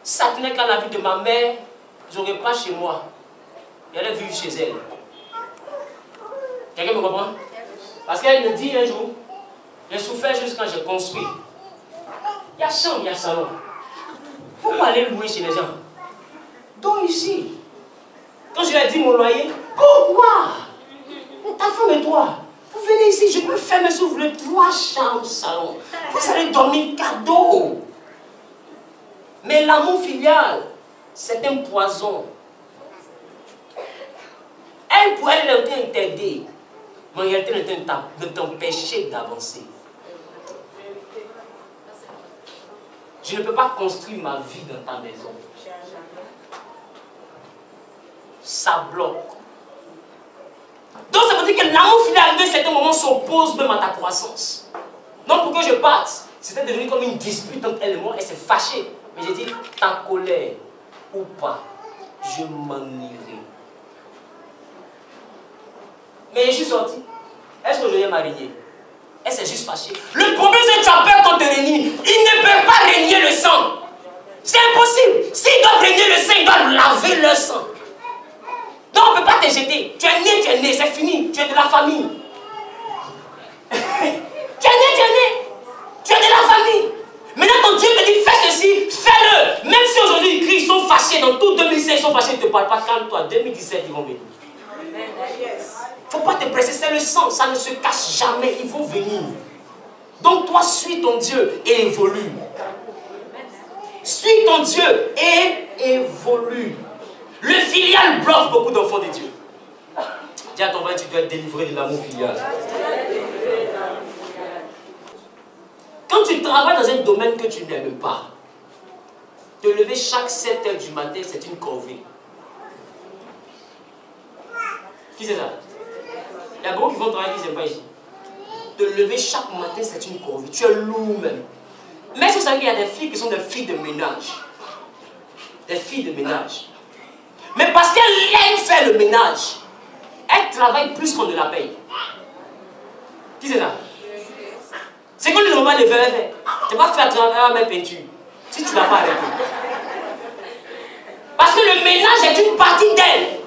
ça tenait qu'à la vie de ma mère, je n'aurais pas chez moi. Et elle est vivre chez elle. Quelqu'un me comprend? Parce qu'elle me dit un jour, j'ai souffert juste quand j'ai construit. Il y a chambre, il y a salon. Pourquoi aller louer chez les gens? Donc ici, quand je lui ai dit mon loyer, pourquoi? Ta femme et toi, vous venez ici, je peux faire, mais si vous voulez 3 chambres, salon. Vous allez dormir cadeau. Mais l'amour filial, c'est un poison. Elle pourrait t'aider, mais en réalité, elle de t'empêcher d'avancer. Je ne peux pas construire ma vie dans ta maison. Ça bloque. Donc ça veut dire que l'amour filial, à un certain moment, s'oppose même à ta croissance. Donc pour que je parte, c'était devenu comme une dispute entre elle et moi, elle s'est fâchée. Mais j'ai dit, ta colère ou pas, je m'en irai. Mais je suis sorti. Est-ce que je vais m'arrêter? Elle s'est juste fâchée. Le problème c'est que tu as peur qu'on te renie. Ils ne peuvent pas renier le sang. C'est impossible. S'ils doivent renier le sang, ils doivent laver leur sang. Donc on ne peut pas te jeter. Tu es né, c'est fini. Tu es de la famille. Tu es né. Tu es de la famille. Maintenant ton Dieu te dit fais ceci, fais-le. Même si aujourd'hui ils crient, ils sont fâchés. Dans tout 2016, ils sont fâchés, ils ne te parlent pas. Calme-toi. 2017, ils vont venir. Il ne faut pas te presser, c'est le sang. Ça ne se cache jamais. Ils vont venir. Donc toi, suis ton Dieu et évolue. Suis ton Dieu et évolue. Le filial bloque beaucoup d'enfants de Dieu. Dis à ton voisin, tu dois être délivré de l'amour filial. Quand tu travailles dans un domaine que tu n'aimes pas, te lever chaque 7 h du matin, c'est une corvée. Qui c'est ça? Il y a beaucoup qui vont travailler qui n'aiment pas ici. Te lever chaque matin, c'est une corvée. Tu es lourd même. Mais vous savez qu'il y a des filles qui sont des filles de ménage. Des filles de ménage. Mais parce qu'elle aime faire le ménage, elle travaille plus qu'on ne la paye. Qui c'est ça? C'est qu'on ne demande pas de faire. Tu vas faire travailler ma peinture. Si tu ne l'as pas arrêté. Parce que le ménage est une partie d'elle.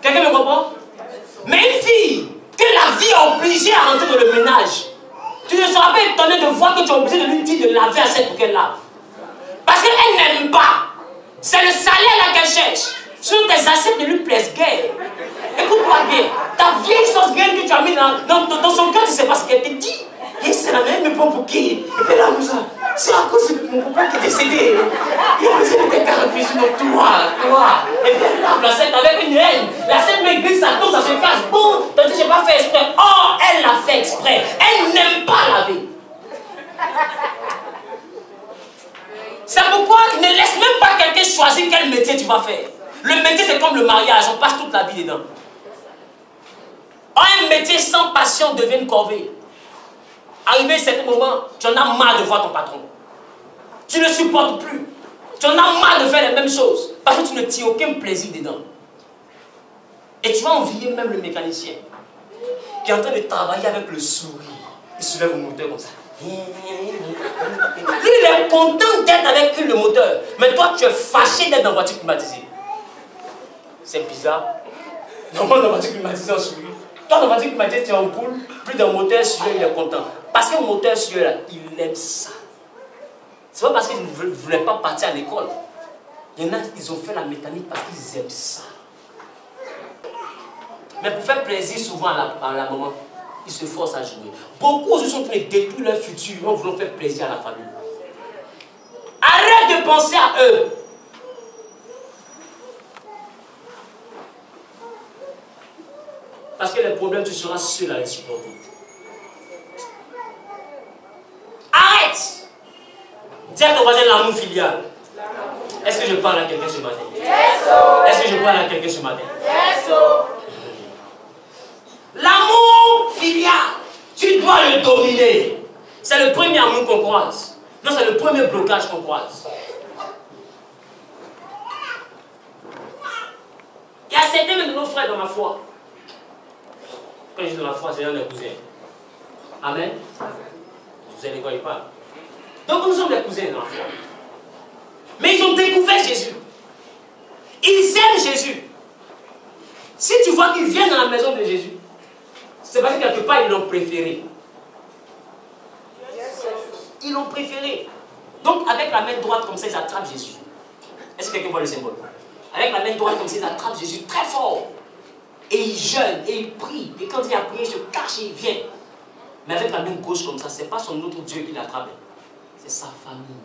Quelqu'un me comprend? Mais une fille que la vie a obligée à rentrer dans le ménage, tu ne seras pas étonné de voir que tu es obligé de lui dire de laver assez pour qu'elle lave. Parce qu'elle n'aime pas. C'est le salaire là qu'elle cherche. Sur tes assiettes ne lui plaisent guère. Écoute-moi bien. Ta vieille sauce graine que tu as mis dans son cœur, tu ne sais pas ce qu'elle te dit. Et c'est la même, mais pas pour qui? Et puis là, c'est à cause de mon papa qui est décédé. Il a besoin de tes 40 000 sur toi. Et puis elle lave l'assiette avec une haine. L'assiette m'aiguise, ça tombe, ça se casse. Bon, t'as dit, j'ai pas fait exprès. Oh, elle l'a fait exprès. Elle n'aime pas laver. C'est pourquoi ne laisse même pas quelqu'un choisir quel métier tu vas faire. Le métier, c'est comme le mariage, on passe toute la vie dedans. Un métier sans passion devient une corvée. Arrivé à un certain moment, tu en as marre de voir ton patron. Tu ne supportes plus. Tu en as marre de faire les mêmes choses. Parce que tu ne tires aucun plaisir dedans. Et tu vas envier même le mécanicien qui est en train de travailler avec le sourire. Il soulève le moteur comme ça. Lui, il est content d'être avec le moteur. Mais toi, tu es fâché d'être dans la voiture climatisée. C'est bizarre. Normalement, dans la voiture climatisée, on sourit. Toi, dans la voiture climatisée, tu es en poule. Plus d'un moteur sueur, il est content. Parce qu'un moteur sueur, là, il aime ça. C'est pas parce qu'ils ne voulaient pas partir à l'école. Il y en a, ils ont fait la mécanique parce qu'ils aiment ça. Mais pour faire plaisir souvent à la maman, ils se forcent à jouer. Beaucoup se sont en train de détruire leur futur en voulant faire plaisir à la famille. Arrête de penser à eux. Parce que les problèmes, tu seras seul à les supporter. Arrête! Dis à ton voisin l'amour filial. Est-ce que je parle à quelqu'un ce matin? Est-ce que je parle à quelqu'un ce matin? L'amour filial, tu dois le dominer. C'est le premier amour qu'on croise. Non, c'est le premier blocage qu'on croise. Il y a certains de nos frères dans ma foi. Quand je dis dans la foi, c'est dans les cousins. Amen. Vous allez quoi il parle. Donc nous sommes des cousins dans la foi. Mais ils ont découvert Jésus. Ils aiment Jésus. Si tu vois qu'ils viennent dans la maison de Jésus, c'est parce que quelque part ils l'ont préféré. Ils l'ont préféré. Donc avec la main droite comme ça, ils attrapent Jésus. Est-ce que quelqu'un voit le symbole? Avec la main droite comme ça, ils attrapent Jésus très fort. Et ils jeûnent, et ils prient. Et quand il a prié, il se cache et il vient. Mais avec la main gauche comme ça, ce n'est pas son autre Dieu qui l'attrape. C'est sa famille.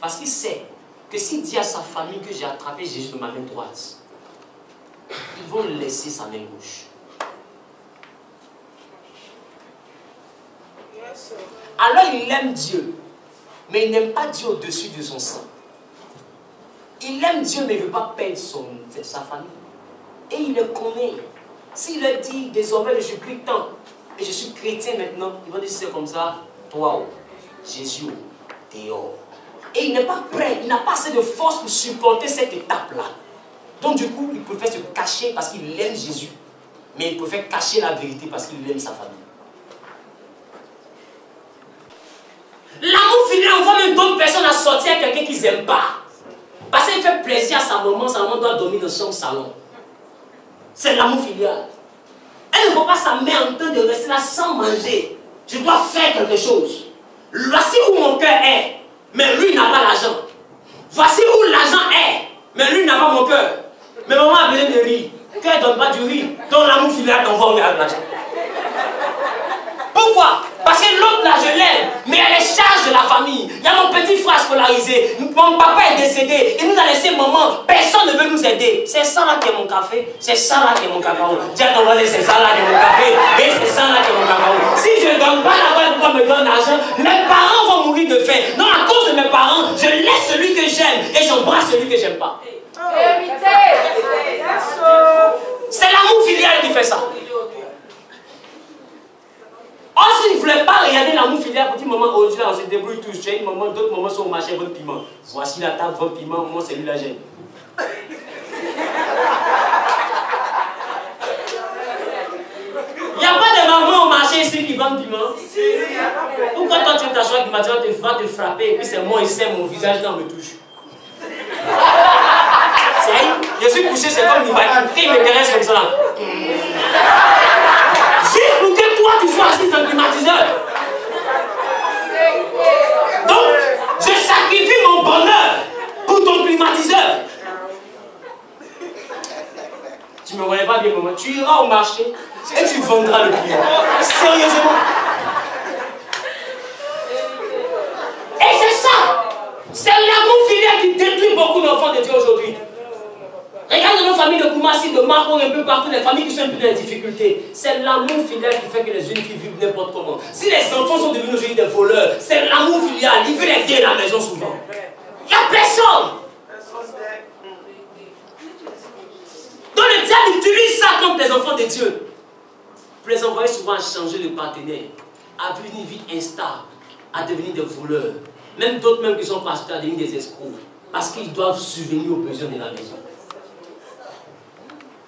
Parce qu'il sait que s'il dit à sa famille que j'ai attrapé Jésus de ma main droite, ils vont laisser sa main gauche. Alors il aime Dieu, mais il n'aime pas Dieu au-dessus de son sang. Il aime Dieu, mais il ne veut pas perdre sa famille. Et il le connaît. S'il leur dit, désormais je suis tant, et je suis chrétien maintenant, il va dire c'est comme ça, toi, Jésus, dehors. Et il n'est pas prêt, il n'a pas assez de force pour supporter cette étape-là. Donc du coup, il préfère se cacher parce qu'il aime Jésus. Mais il préfère cacher la vérité parce qu'il aime sa famille. L'amour filial envoie même d'autres personnes à sortir avec quelqu'un qu'ils n'aiment pas. Parce qu'il fait plaisir à sa maman doit dormir dans son salon. C'est l'amour filial. Elle ne voit pas sa mère en train de rester là sans manger. Je dois faire quelque chose. Voici où mon cœur est, mais lui n'a pas l'argent. Voici où l'argent est, mais lui n'a pas mon cœur. Mais maman a besoin de riz. Qu'elle ne donne pas du riz, donc l'amour filial t'envoie avec l'argent. Pourquoi? Parce que l'autre là, je l'aime, mais elle est charge de la famille. Il y a mon petit frère scolarisé, mon papa est décédé, il nous a laissé maman, personne ne veut nous aider. C'est ça là qui est mon café, c'est ça là qui est mon cacao. Dis à ton voisin, c'est ça là qui est mon café, et c'est ça là qui est mon cacao. Si je ne donne pas la voix, me donne l'argent, mes parents vont mourir de faim. Non, à cause de mes parents, je laisse celui que j'aime et j'embrasse celui que j'aime pas. C'est l'amour filial qui fait ça. Oh, s'il ne voulait pas regarder l'amour filial pour dire maman, aujourd'hui on se débrouille tous. J'ai une maman, d'autres mamans sont au marché, votre piment. Voici la table, votre piment, moi celui-là j'aime. Il n'y a pas de maman au marché ici qui vendent piment. Pourquoi toi tu t'assois qui m'a dit va te frapper et puis c'est moi et c'est mon visage quand on me touche. Je suis couché, c'est comme il va il me caresse comme ça. Juste pour que toi tu sois assis dans le climatiseur. Donc, je sacrifie mon bonheur pour ton climatiseur. Tu ne me voyais pas bien, maman. Tu iras au marché et tu vendras le client. Sérieusement. Et c'est ça. C'est l'amour filial qui détruit beaucoup d'enfants de Dieu aujourd'hui. Regarde nos familles de Koumassi, de Maro, un peu partout, les familles qui sont un peu dans les difficultés. C'est l'amour filial qui fait que les jeunes filles vivent n'importe comment. Si les enfants sont devenus aujourd'hui des voleurs, c'est l'amour filial. Il veut les aider à la maison souvent. Il n'y a personne. Donc le diable utilise ça contre les enfants de Dieu. Pour les envoyer souvent à changer de partenaire, à vivre une vie instable, à devenir des voleurs. Même d'autres même qui sont pasteurs, à devenir des escrocs. Parce qu'ils doivent subvenir aux besoins de la maison.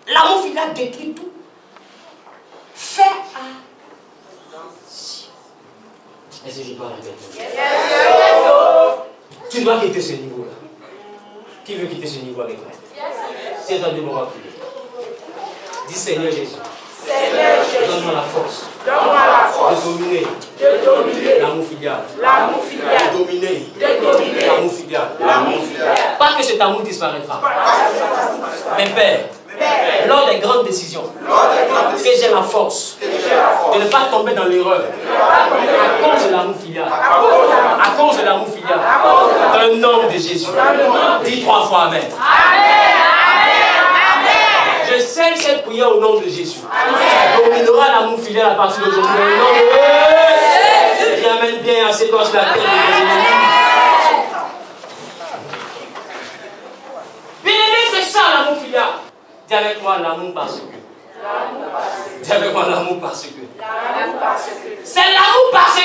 L'amour filial détruit tout. Fais attention. Est-ce que je dois répéter? Tu dois quitter ce niveau-là. Qui veut quitter ce niveau avec moi? C'est un devoir à prier. Dis Seigneur Jésus. Donne-moi la force. De dominer. L'amour filial. De dominer. L'amour filial. Pas que cet amour disparaîtra. Mais Père, lors des grandes décisions, que j'ai la force de ne pas tomber dans l'erreur à cause de l'amour filial. À cause de l'amour filial. Dans le nom de Jésus. Dis 3 fois Amen. Je scelle cette prière au nom de Jésus. Dominera l'amour filial à partir d'aujourd'hui. Dans le nom de Jésus. Amène bien à cette toi sur la tête de tes ennemis. Bien-aimé, c'est ça l'amour filial. Dis avec moi l'amour parce que. Dis avec moi l'amour parce que. C'est l'amour parce que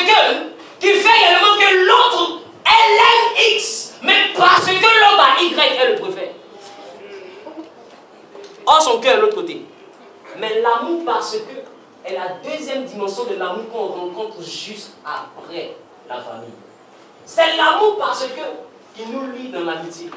qui fait également que l'autre elle aime X, mais parce que l'autre a Y, elle le préfère. Or son cœur est de l'autre côté. Mais l'amour parce que est la deuxième dimension de l'amour qu'on rencontre juste après la famille. C'est l'amour parce que qui nous lie dans l'amitié.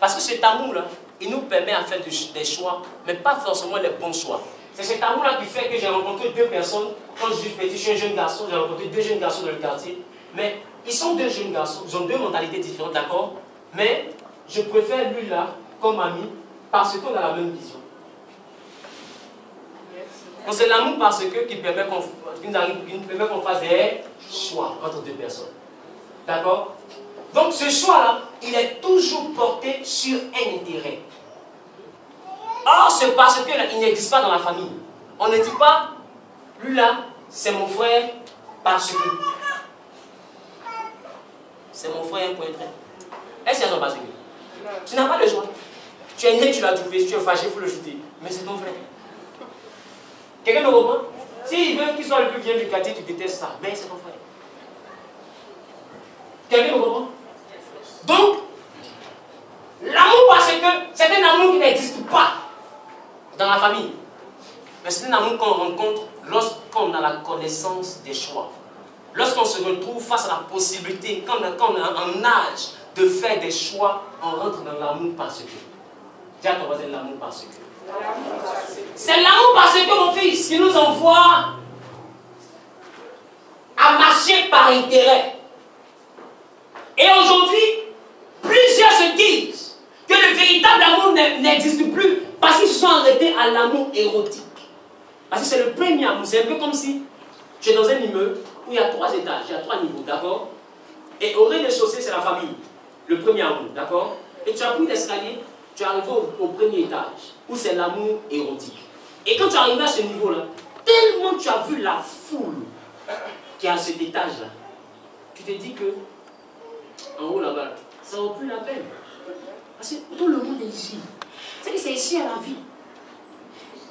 Parce que cet amour-là, il nous permet à faire des choix, mais pas forcément les bons choix. C'est cet amour-là qui fait que j'ai rencontré deux personnes. Quand je suis petit, je suis un jeune garçon, j'ai rencontré deux jeunes garçons dans le quartier. Mais ils sont deux jeunes garçons, ils ont deux mentalités différentes, d'accord? Mais je préfère lui-là comme ami parce qu'on a la même vision. Donc c'est l'amour parce que qui permet qu'on fasse des choix entre deux personnes. D'accord? Donc ce choix-là, il est toujours porté sur un intérêt. Or, c'est parce qu'il n'existe pas dans la famille. On ne dit pas, lui là, c'est mon frère parce que. C'est mon frère, un point très. Est-ce qu'ils sont parce que? Tu n'as pas le choix. Tu es né, tu l'as trouvé, si tu es fâché, il faut le jeter. Mais c'est ton frère. Quelqu'un me comprend? S'il veut qu'il soit le plus vieux du quartier, tu détestes ça. Mais c'est ton frère. Quelqu'un me comprend? Donc, l'amour parce que c'est un amour qui n'existe pas dans la famille. Mais c'est un amour qu'on rencontre lorsqu'on a la connaissance des choix. Lorsqu'on se retrouve face à la possibilité, quand on a un âge de faire des choix, on rentre dans l'amour parce que. Dis à ton voisin l'amour parce que. C'est l'amour parce que, mon fils, qui nous envoie à marcher par intérêt. Et aujourd'hui, plusieurs se disent que le véritable amour n'existe plus parce qu'ils se sont arrêtés à l'amour érotique. Parce que c'est le premier amour. C'est un peu comme si tu es dans un immeuble où il y a 3 étages, il y a 3 niveaux, d'accord? Et au rez-de-chaussée, c'est la famille, le premier amour, d'accord? Et tu as pris l'escalier, tu es arrivé au premier étage, où c'est l'amour érotique. Et quand tu arrives à ce niveau-là, tellement tu as vu la foule qui est à cet étage-là, tu te dis que, en haut là-bas, ça vaut plus la peine. Parce que tout le monde est ici. C'est ici à la vie.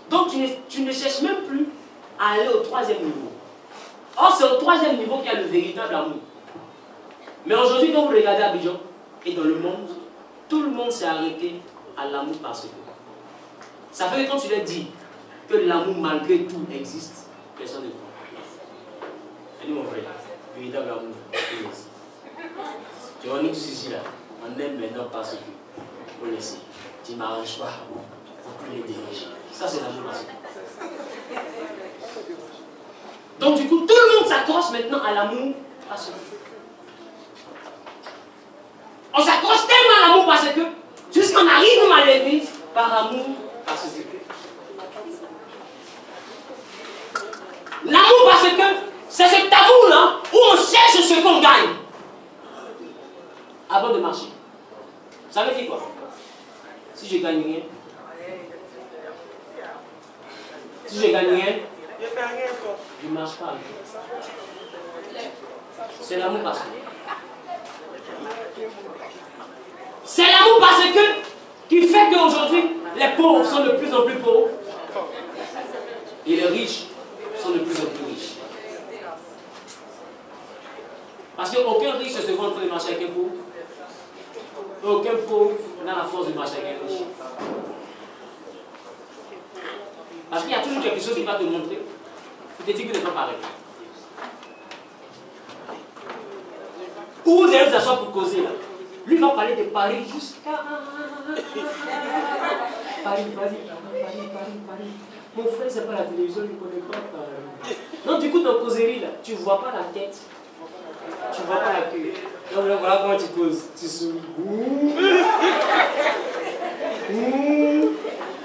Donc tu ne cherches même plus à aller au 3e niveau. Or, c'est au 3e niveau qu'il y a le véritable amour. Mais aujourd'hui, quand vous regardez Abidjan et dans le monde, tout le monde s'est arrêté à l'amour parce que. Ça fait que quand tu leur dis que l'amour malgré tout existe, personne ne croit. Elle dit mon frère, véritable amour. Tu vois, nous tous ici là, on aime maintenant parce que. Faut laisser. Tu ne m'arranges pas. Il ne faut plus les déranger. Ça, c'est l'amour parce que. Donc, du coup, tout le monde s'accroche maintenant à l'amour parce que. On s'accroche tellement à l'amour parce que, jusqu'on arrive à l'église par amour parce que. L'amour parce que c'est cet amour-là où on cherche ce qu'on gagne avant de marcher. Ça veut dire quoi? Si je gagne rien, je ne marche pas. C'est l'amour parce que. C'est l'amour parce que qui fait qu'aujourd'hui, les pauvres sont de plus en plus pauvres et les riches sont de plus en plus riches. Parce qu'aucun riche ne se voit en train de marcher avec un pauvre. Aucun pauvre n'a la force de marcher avec un riche. Parce qu'il y a toujours quelque chose qui va te montrer. Tu te dis que tu n'es pas pareil. Où vous allez vous asseoir pour causer là? Lui va parler de Paris jusqu'à. Paris. Mon frère, c'est pas la télévision, il ne connaît pas Paris. Donc, du coup, dans la causerie là, tu ne vois pas la tête. Tu ne vois pas la queue. Donc là, voilà comment tu causes. Tu souris.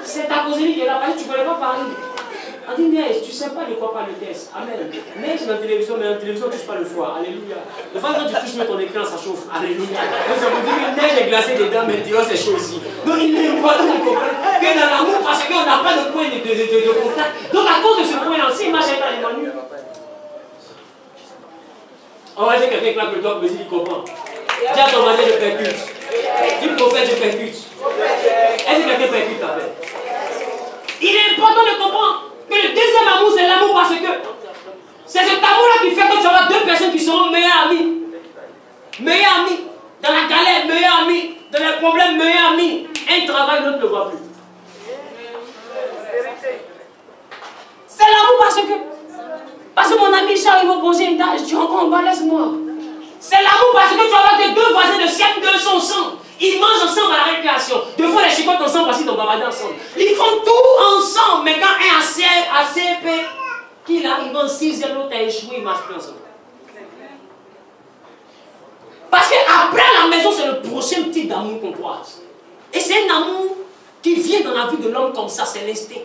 C'est ta causerie qui est là, parce que tu ne connais pas Paris. On dit neige, tu ne sais pas de quoi parle le test. Amen. Neige dans la télévision, mais la télévision ne touche pas le foie. Alléluia. De fois, quand tu touches ton écran, ça chauffe. Alléluia. Donc ça veut dire que la neige est glacée dedans, mais dehors c'est chaud ici. Donc il est important de comprendre que dans l'amour, parce qu'on n'a pas de point de contact. Donc à cause de ce point-là, s'il marche avec Emmanuel, on va dire quelqu'un claque le doigt, mais il comprend. Dis à ton voisin, je percute. Dis prophète, je percute. Est-ce que quelqu'un percute ta paix? Il est important de comprendre que le deuxième amour, c'est l'amour parce que c'est cet amour-là qui fait que tu auras deux personnes qui seront meilleures amies. Meilleures amies. Dans la galère, meilleures amies. Dans les problèmes, meilleures amies. Un travail, l'autre ne le voit plus. C'est l'amour parce que mon ami, arrivé au prochain étage, tu es encore en bas, laisse-moi. C'est l'amour parce que tu vas voir tes deux voisins de siècle de sont ensemble. Ils mangent ensemble à la récréation. Deux fois les chicotes ensemble parce qu'ils ont bavardé ensemble. Ils font tout ensemble. Mais quand un a CP, qu'il arrive en 6e, l'autre a échoué, ils ne marchent plus ensemble. Parce qu'après la maison, c'est le prochain type d'amour qu'on croise. Et c'est un amour qui vient dans la vie de l'homme comme ça, c'est l'instinct.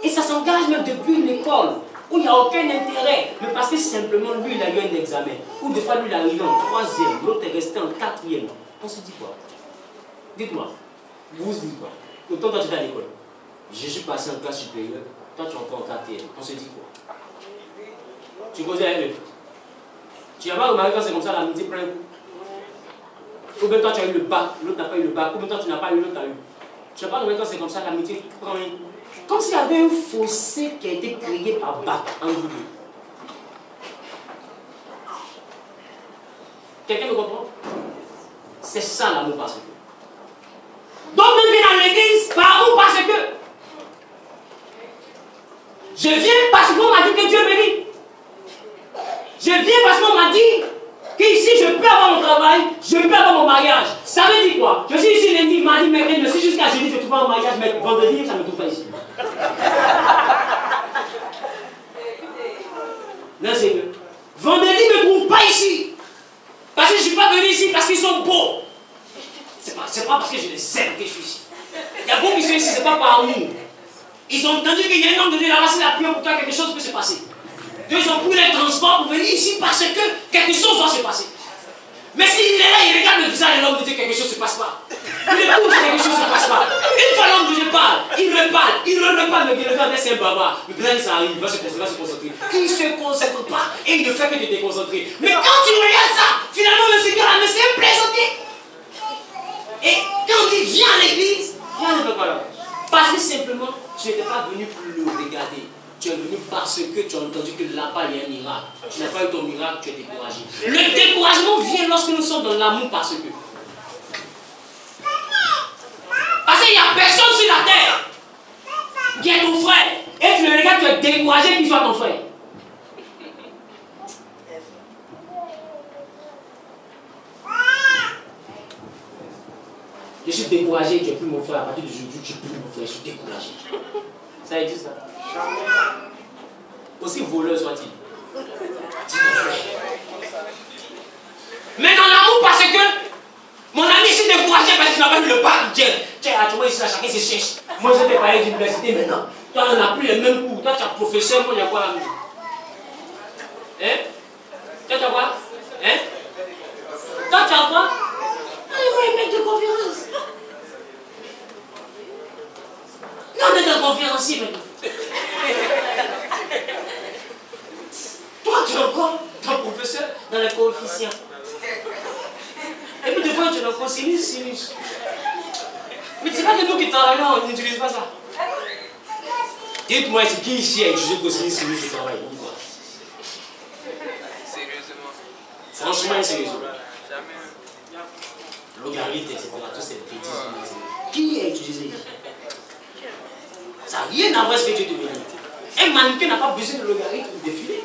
Et ça s'engage même depuis l'école, où il n'y a aucun intérêt. Mais parce que simplement, lui, il a eu un examen. Ou des fois, lui, il est arrivé en 3e, l'autre est resté en 4e. On se dit quoi? Dites-moi. Vous vous dites quoi? Autant toi, tu es à l'école. Je suis passé en classe supérieure. Toi, tu es encore en 4e. On se dit quoi? Tu causais avec eux. Tu n'as pas remarqué quand c'est comme ça, l'amitié prend un coup. Ou bien toi, tu as eu le bac, l'autre n'a pas eu le bac. Ou bien toi, tu n'as pas eu, l'autre a eu. Tu n'as pas remarqué quand c'est comme ça, l'amitié prend un coup. Comme s'il y avait un fossé qui a été créé par bac en vous deux. Quelqu'un me comprend? C'est ça l'amour parce que. Donc, on vient dans l'église par amour parce que. Je viens parce qu'on m'a dit que Dieu bénit. Je viens parce qu'on m'a dit qu'ici je peux avoir mon travail, je peux avoir mon mariage. Ça veut dire quoi? Je suis ici lundi, mardi, mercredi, je suis jusqu'à jeudi, je trouve pas mon mariage, mais vendredi, ça ne me trouve pas ici. Non, c'est que vendredi ne me trouve pas ici. Parce que je ne suis pas venu ici parce qu'ils sont beaux. C'est pas parce que je les aime que je suis ici. Il y a beaucoup qui sont ici, ce n'est pas par amour. Ils ont entendu qu'il y a un homme de Dieu là-bas, c'est la prière pour toi, quelque chose peut se passer. Ils ont pris les transports pour venir ici parce que quelque chose doit se passer. Mais s'il est là, il regarde le visage de l'homme de Dieu, quelque chose ne se passe pas. Il écoute, quelque chose ne se passe pas. Une fois l'homme de Dieu parle, il reparle, mais il regarde, c'est un barbare. Mais peut-être que ça arrive, il va se concentrer. Il ne se concentre pas et il ne fait que de te déconcentrer. Mais quand tu regardes ça, finalement, le Seigneur a laissé plaisanter. Et quand il vient à l'église, rien ne peut pas là. Parce que simplement, tu n'étais pas venu pour le regarder. Tu es venu parce que tu as entendu que là-bas il y a un miracle. Tu n'as pas eu ton miracle, tu es découragé. Le découragement vient lorsque nous sommes dans l'amour parce que. Parce qu'il n'y a personne sur la terre qui est ton frère. Et tu le regardes, tu es découragé qu'il soit ton frère. Je suis découragé, tu n'es plus mon frère. À partir d'aujourd'hui, tu n'es plus mon frère, je suis découragé. Ça existe ça? Aussi voleur soit-il. Mais dans l'amour, parce que mon ami s'est découragé parce qu'il n'a pas eu le bac. Tiens, tu vois ici, là, chacun se cherche. Moi, je t'ai parlé d'université maintenant. Toi, on n'a plus les mêmes cours. Toi, tu es professeur, moi, il y a quoi là? Hein? Toi, tu as quoi? Hein? Toi, tu as quoi? On est mec de conférence. Non, on est dans conférencier maintenant. Toi, tu es encore ton professeur dans les coefficients. Et puis, des fois, tu es encore sinus. Mais c'est pas que nous qui travaillons, on n'utilise pas ça. Dites-moi, c'est qui ici a utilisé cosinus au travail? Sérieusement. Franchement, sérieusement. Logarithme, etc. Tous ces petits. Qui a utilisé ici? Ça n'a rien à voir avec ce que Dieu te bénit. Un mannequin n'a pas besoin de logarithme pour défiler.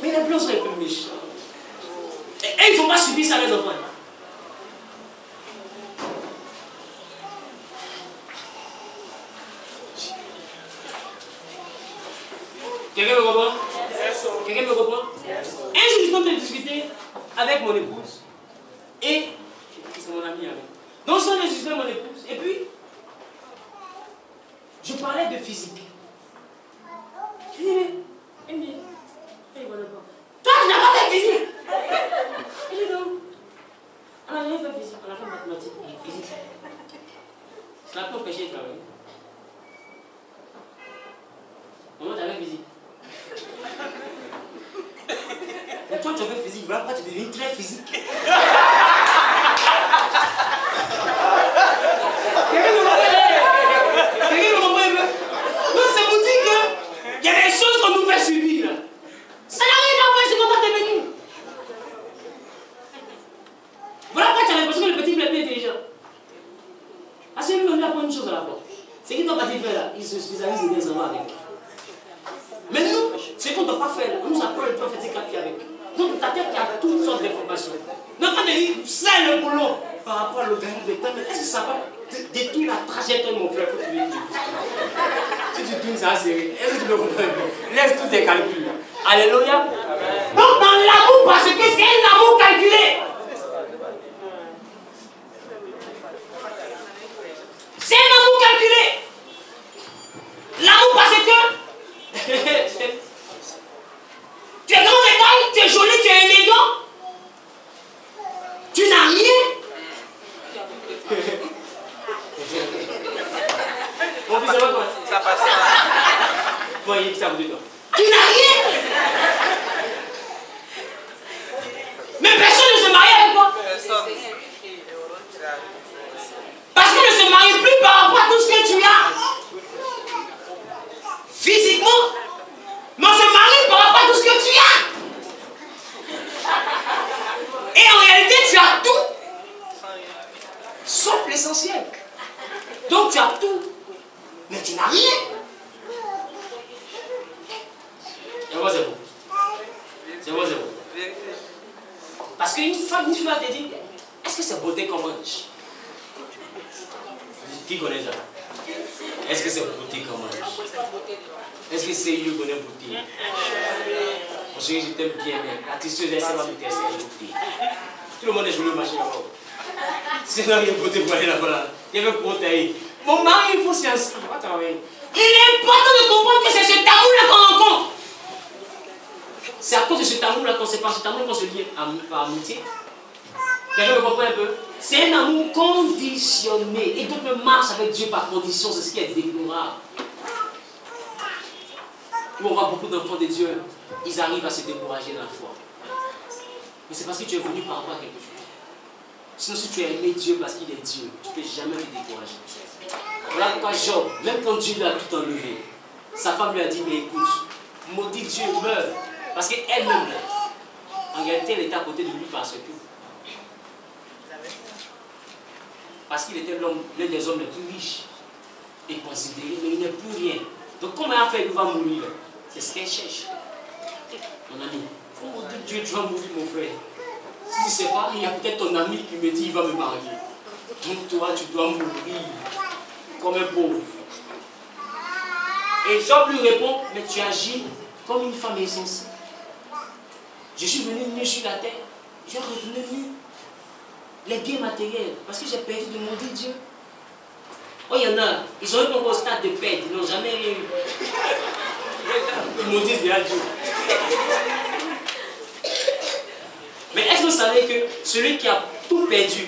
Mais les blancs sont un peu méchants. Et il ne faut pas subir ça, les enfants. Quelqu'un me comprend? Quelqu'un me comprend? Un jour, je suis en train de discuter avec mon épouse. Et c'est mon ami avec. Donc, je suis en train de discuter avec mon épouse. Et puis, je parlais de physique. Je dis, mais, toi, tu n'as pas fait physique. Je dis, non. On n'a rien fait physique, on a fait mathématiques, physique. C'est la propre péché de travailler. Comment tu as fait physique? Mais toi, tu as fait physique, voilà pourquoi tu deviens très physique. Quelqu'un me comprend un peu? Non, c'est pour dire qu'il y a des choses qu'on nous fait subir. Ça n'a rien à voir avec ce qu'on t'a venu. Voilà pourquoi tu as l'impression que le petit est plus intelligent. Parce que lui, on lui apprend une chose à la fois. C'est qu'il doit pas faire là, il se spécialise et bien savoir avec. Mais nous, ce qu'on ne doit pas faire, on nous apprend le prophétique avec. Donc ta tête qui a toutes sortes d'informations. Donc quand on dit, c'est le boulot par rapport à l'organisme de temps, mais est-ce que ça va détruire la trajectoire de mon frère? Faut que tu lui dises. Si tu tournes ça, c'est. Est-ce que tu me comprends? Laisse tous tes calculs. Alléluia. Donc dans l'amour, parce que c'est un amour calculé. C'est un amour calculé. L'amour parce que tu es grand détail, tu es joli, tu es élégant. Tu n'as rien. Mon fils, ça va quoi? Ça passe. Bon, il est qui ça vous dit toi? Tu n'as rien. Mais personne ne se marie avec toi. Personne. Parce qu'on ne se marie plus par rapport à tout ce que tu as. Physiquement. Mais on se marie par rapport à tout ce que tu as. Et en réalité, tu as tout. Sauf l'essentiel. Donc tu as tout. Mais tu n'as rien. C'est moi, c'est bon. C'est moi, c'est bon. Parce qu'une femme, une fille va te dire, est-ce que c'est beauté qu'on mange? Qui connaît ça? Est-ce que c'est beauté qu'on mange? Est-ce que c'est lui qui connaît beauté? Mon chéri, je t'aime bien, mais la tisseuse, elle va me tester beauté. Tout le monde est joli au marché là-bas. Sinon, il y a beauté pour aller là-bas. Il y avait protéine. Mon mari, il faut s'y inscrire. Il est important de comprendre que c'est ce amour-là qu'on rencontre. C'est à cause de cet amour-là qu'on sait pas, cet amour qu'on se lie par amitié. Quelqu'un me comprend un peu? C'est un amour conditionné. Et d'autres marchent avec Dieu par condition. C'est ce qui est déplorable. Où on voit beaucoup d'enfants de Dieu, ils arrivent à se décourager dans la foi. Mais c'est parce que tu es venu par rapport à quelque chose. Sinon, si tu as aimé Dieu parce qu'il est Dieu, tu ne peux jamais te décourager. Voilà pourquoi Job, même quand Dieu lui a tout enlevé, sa femme lui a dit, mais écoute, maudit Dieu, meurt. Parce qu'elle-même, en réalité, elle était à côté de lui parce qu'il était l'un des hommes les plus riches et considéré, mais il n'est plus rien. Donc comment elle a fait qu'il va mourir? C'est ce qu'elle cherche. Mon ami, faut maudire Dieu, tu vas mourir, mon frère. Si tu ne sais pas, il y a peut-être ton ami qui me dit il va me marier. Donc toi, tu dois mourir comme un pauvre. Et Job lui répond, mais tu agis comme une femme insensée. Je suis venu nu sur la terre, je suis retourné nu. Les biens matériels, parce que j'ai perdu de maudire Dieu. Oh, il y en a, ils ont eu un stade de perte, ils n'ont jamais rien eu. Ils maudissent déjà Dieu. Mais est-ce que vous savez que celui qui a tout perdu,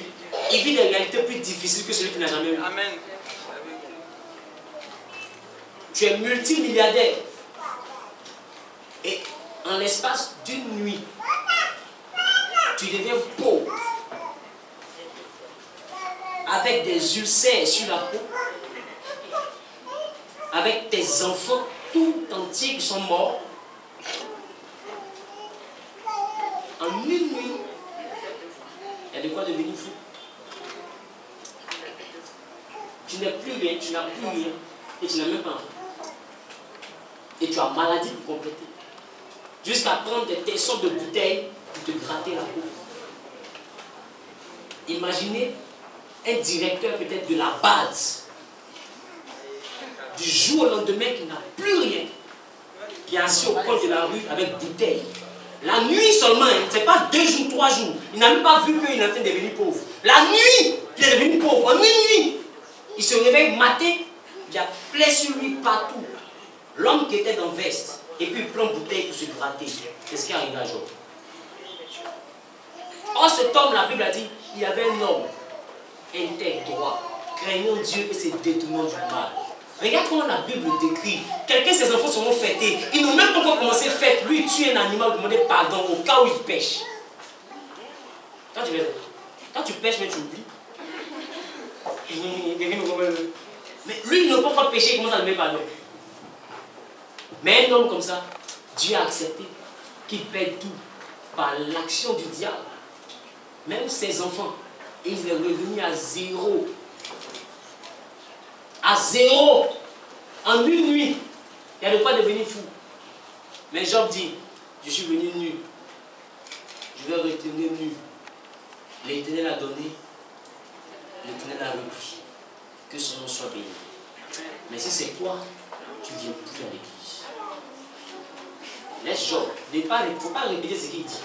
il vit des réalités plus difficiles que celui qui n'a jamais eu? Amen. Tu es multimilliardaire. Et en l'espace d'une nuit, tu deviens pauvre. Avec des ulcères sur la peau. Avec tes enfants tout entiers qui sont morts. En une nuit, il y a de quoi devenir fou. Tu n'es plus rien, tu n'as plus rien. Et tu n'as même pas enfant. Et tu as maladie pour compléter. Jusqu'à prendre des sortes de bouteilles pour te gratter la peau. Imaginez un directeur peut-être de la base, du jour au lendemain qui n'a plus rien, qui est assis au coin de la rue avec bouteille. La nuit seulement, ce n'est pas 2 jours, 3 jours. Il n'a même pas vu qu'il est en train de devenir pauvre. La nuit, il est devenu pauvre. En une nuit, il se réveille matin, il y a plaie sur lui partout. L'homme qui était dans veste, et puis il prend bouteille pour se gratter. C'est ce qui est arrivé à Job. Or, cet homme, la Bible a dit, il y avait un homme intègre, droit, craignant Dieu et se détournant du mal. Regarde comment la Bible décrit. Quelqu'un, ses enfants seront fêtés. Ils n'ont même pas encore commencé à fête. Lui, il tue un animal pour demander pardon au cas où il pêche. Quand tu pêches, mais tu oublies. Mais lui, il n'a pas encore péché, il commence à demander pardon. Mais un homme comme ça, Dieu a accepté qu'il perde tout par l'action du diable. Même ses enfants, il est revenu à zéro. À zéro. En une nuit, il y a de quoi devenir fou. Mais Job dit, je suis venu nu. Je vais retourner nu. L'Éternel a donné, l'Éternel a repris. Que son nom soit béni. Mais si c'est toi, tu ne viens plus à l'église. Laisse Job. Il ne faut pas répéter ce qu'il dit.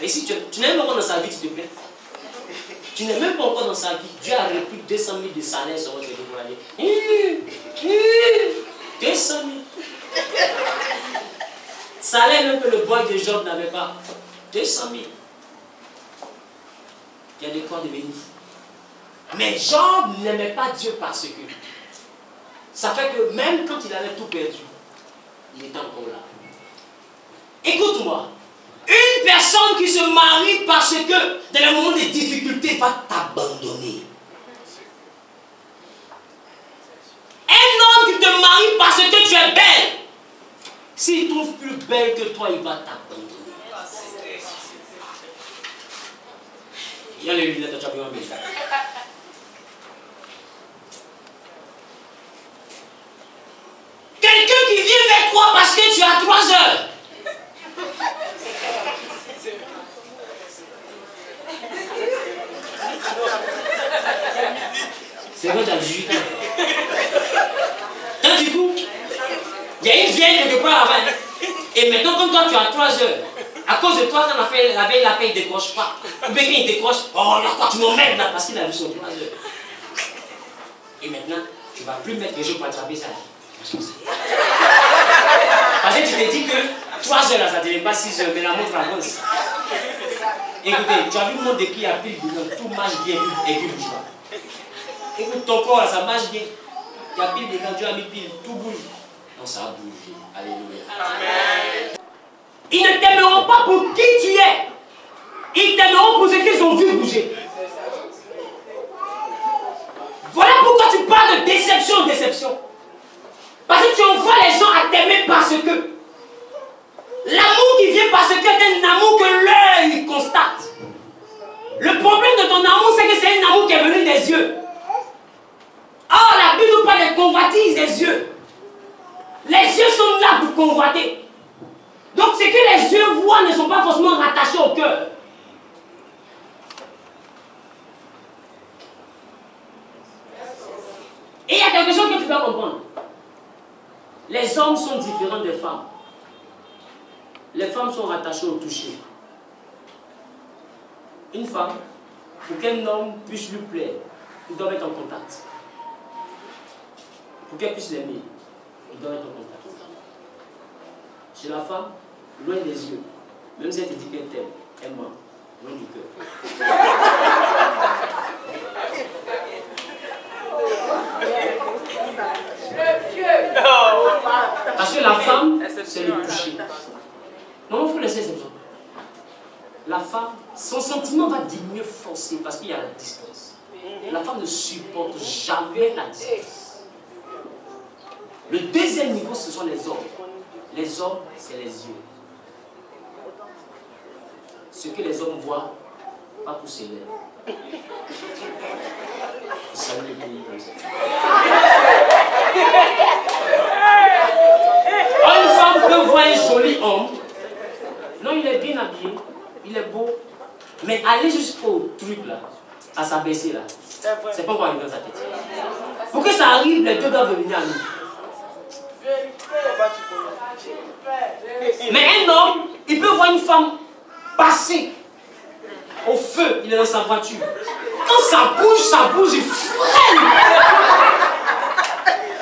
Et si tu n'es même pas encore dans sa vie, s'il te plaît. Tu n'es même pas encore dans sa vie. Dieu a repris 200 000 de salaire sur votre vie pour aller. 200 000. Salaire même que le boy de Job n'avait pas. 200 000. Il y a des corps devenus fous. Mais Job n'aimait pas Dieu parce que ça fait que même quand il avait tout perdu, il était encore là. Écoute-moi, une personne qui se marie parce que dans le moment des difficultés va t'abandonner. Un homme qui te marie parce que tu es belle, s'il trouve plus belle que toi, il va t'abandonner. Il y a les lunettes, tu as besoin de mes. Quelqu'un qui vient vers toi parce que tu as 3 heures. C'est quand tu as 18 ans. Donc du coup, il y a une vieille quelque part avant. Et maintenant, comme toi tu as 3 heures, à cause de toi, quand on a fait la veille, il ne décroche pas. Ou bien il décroche, oh là quoi, tu m'emmènes là, parce qu'il a vu son 3 heures. Et maintenant, tu ne vas plus mettre les jeux pour attraper ça. Parce que tu te dis que 3 heures là, ça ne devient pas 6 heures, mais la montre avance. Écoutez, tu as vu le monde de qui a pile dedans, tout marche bien et puis bouge pas. Écoute, ton corps là, ça marche bien. Il y a pile dedans, Dieu a mis pile, tout bouge. Non, ça bouge. Alléluia. Amen. Ils ne t'aimeront pas pour qui tu es. Ils t'aimeront pour ce qu'ils ont vu bouger. Voilà pourquoi tu parles de déception, déception. Parce que tu envoies les gens à t'aimer parce que l'amour qui vient parce que c'est un amour que l'œil constate. Le problème de ton amour, c'est que c'est un amour qui est venu des yeux. Or, la Bible nous parle de convoitise des yeux. Les yeux sont là pour convoiter. Donc, ce que les yeux voient ne sont pas forcément rattachés au cœur. Et il y a quelque chose que tu dois comprendre. Les hommes sont différents des femmes. Les femmes sont rattachées au toucher. Une femme, pour qu'un homme puisse lui plaire, il doit être en contact. Pour qu'elle puisse l'aimer, il doit être en contact. Chez la femme, loin des yeux, même si elle te dit qu'elle t'aime, elle ment, loin du cœur. Parce que la femme, c'est le toucher. Non, il faut laisser cette chose. La femme, son sentiment va diminuer forcé parce qu'il y a la distance. La femme ne supporte jamais la distance. Le deuxième niveau, ce sont les hommes. Les hommes, c'est les yeux. Ce que les hommes voient, pas pour ses lèvres. Salut le pays comme ça. Une femme peut voir un joli homme. Non, il est bien habillé, il est beau. Mais aller jusqu'au truc là, à s'abaisser là, c'est pas encore arrivé dans sa tête. Pour que ça arrive, les deux doivent venir à nous. Mais un homme, il peut voir une femme passer au feu, il est dans sa voiture. Quand ça bouge, il freine.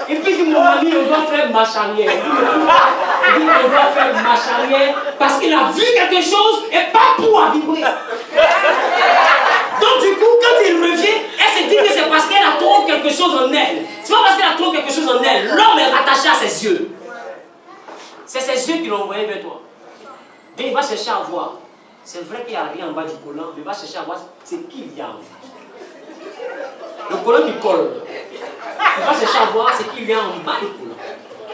Et puis il dit, mon ami, on doit faire marche arrière. Il dit, on doit faire marche arrière parce qu'il a vu quelque chose et pas pour à vibrer. Donc du coup, quand il revient, elle se dit que c'est parce qu'elle a trop quelque chose en elle. C'est pas parce qu'elle a trop quelque chose en elle. L'homme est rattaché à ses yeux. C'est ses yeux qui l'ont envoyé vers toi. Et il va chercher à voir. C'est vrai qu'il n'y a rien en bas du collant, mais il va chercher à voir c'est qui il y a en bas. Le collant qui colle. Il va chercher à voir ce qu'il y a en bas du collant.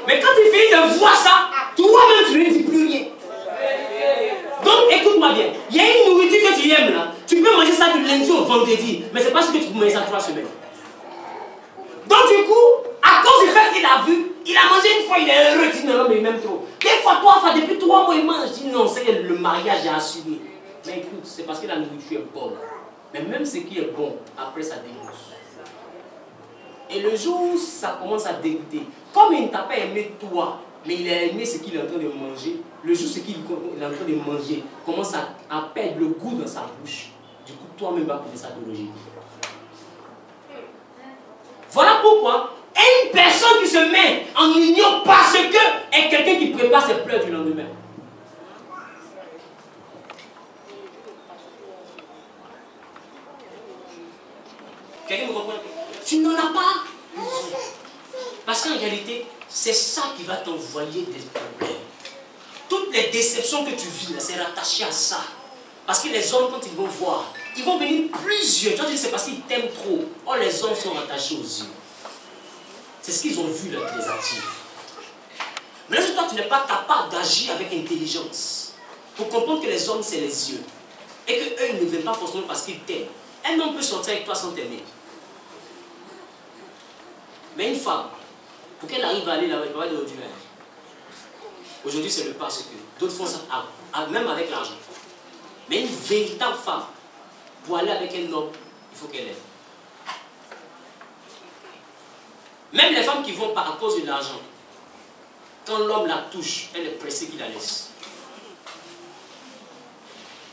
Mais quand il finit de voir ça, toi-même tu ne dis plus rien. Donc écoute-moi bien. Il y a une nourriture que tu aimes là. Tu peux manger ça du lundi au vendredi, mais c'est pas ce que tu peux manger ça 3 semaines. Donc du coup, à cause du fait qu'il a vu, il Il a mangé une fois, il est heureux. Il dit non, mais il m'aime trop. Des fois, 3 fois, depuis 3 mois, il mange. Il dit non, c'est que le mariage est assuré. Mais écoute, c'est parce que la nourriture est bonne. Mais même ce qui est bon, après ça dégoûte. Et le jour où ça commence à dégoûter, comme il ne t'a pas aimé toi, mais il a aimé ce qu'il est en train de manger, le jour où ce qu'il est en train de manger commence à perdre le goût dans sa bouche, du coup toi-même vas commencer à te rejeter. Voilà pourquoi une personne qui se met en union parce que est quelqu'un qui prépare ses pleurs du lendemain. Quelqu'un me comprend? Tu n'en as pas. Parce qu'en réalité, c'est ça qui va t'envoyer des problèmes. Toutes les déceptions que tu vis, c'est rattaché à ça. Parce que les hommes, quand ils vont voir, ils vont venir plusieurs. Tu vas dire c'est parce qu'ils t'aiment trop. Or, les hommes sont rattachés aux yeux. C'est ce qu'ils ont vu là qui les attire. Mais là, toi, tu n'es pas capable d'agir avec intelligence pour comprendre que les hommes, c'est les yeux. Et qu'eux, ils ne viennent pas forcément parce qu'ils t'aiment. Un homme peut sortir avec toi sans t'aimer. Mais une femme, pour qu'elle arrive à aller là-bas, elle peut pas dire aujourd'hui. Aujourd'hui, c'est le parce que. D'autres font ça, même avec l'argent. Mais une véritable femme, pour aller avec un homme, il faut qu'elle aime. Même les femmes qui vont pas à cause de l'argent, quand l'homme la touche, elle est pressée qu'il la laisse.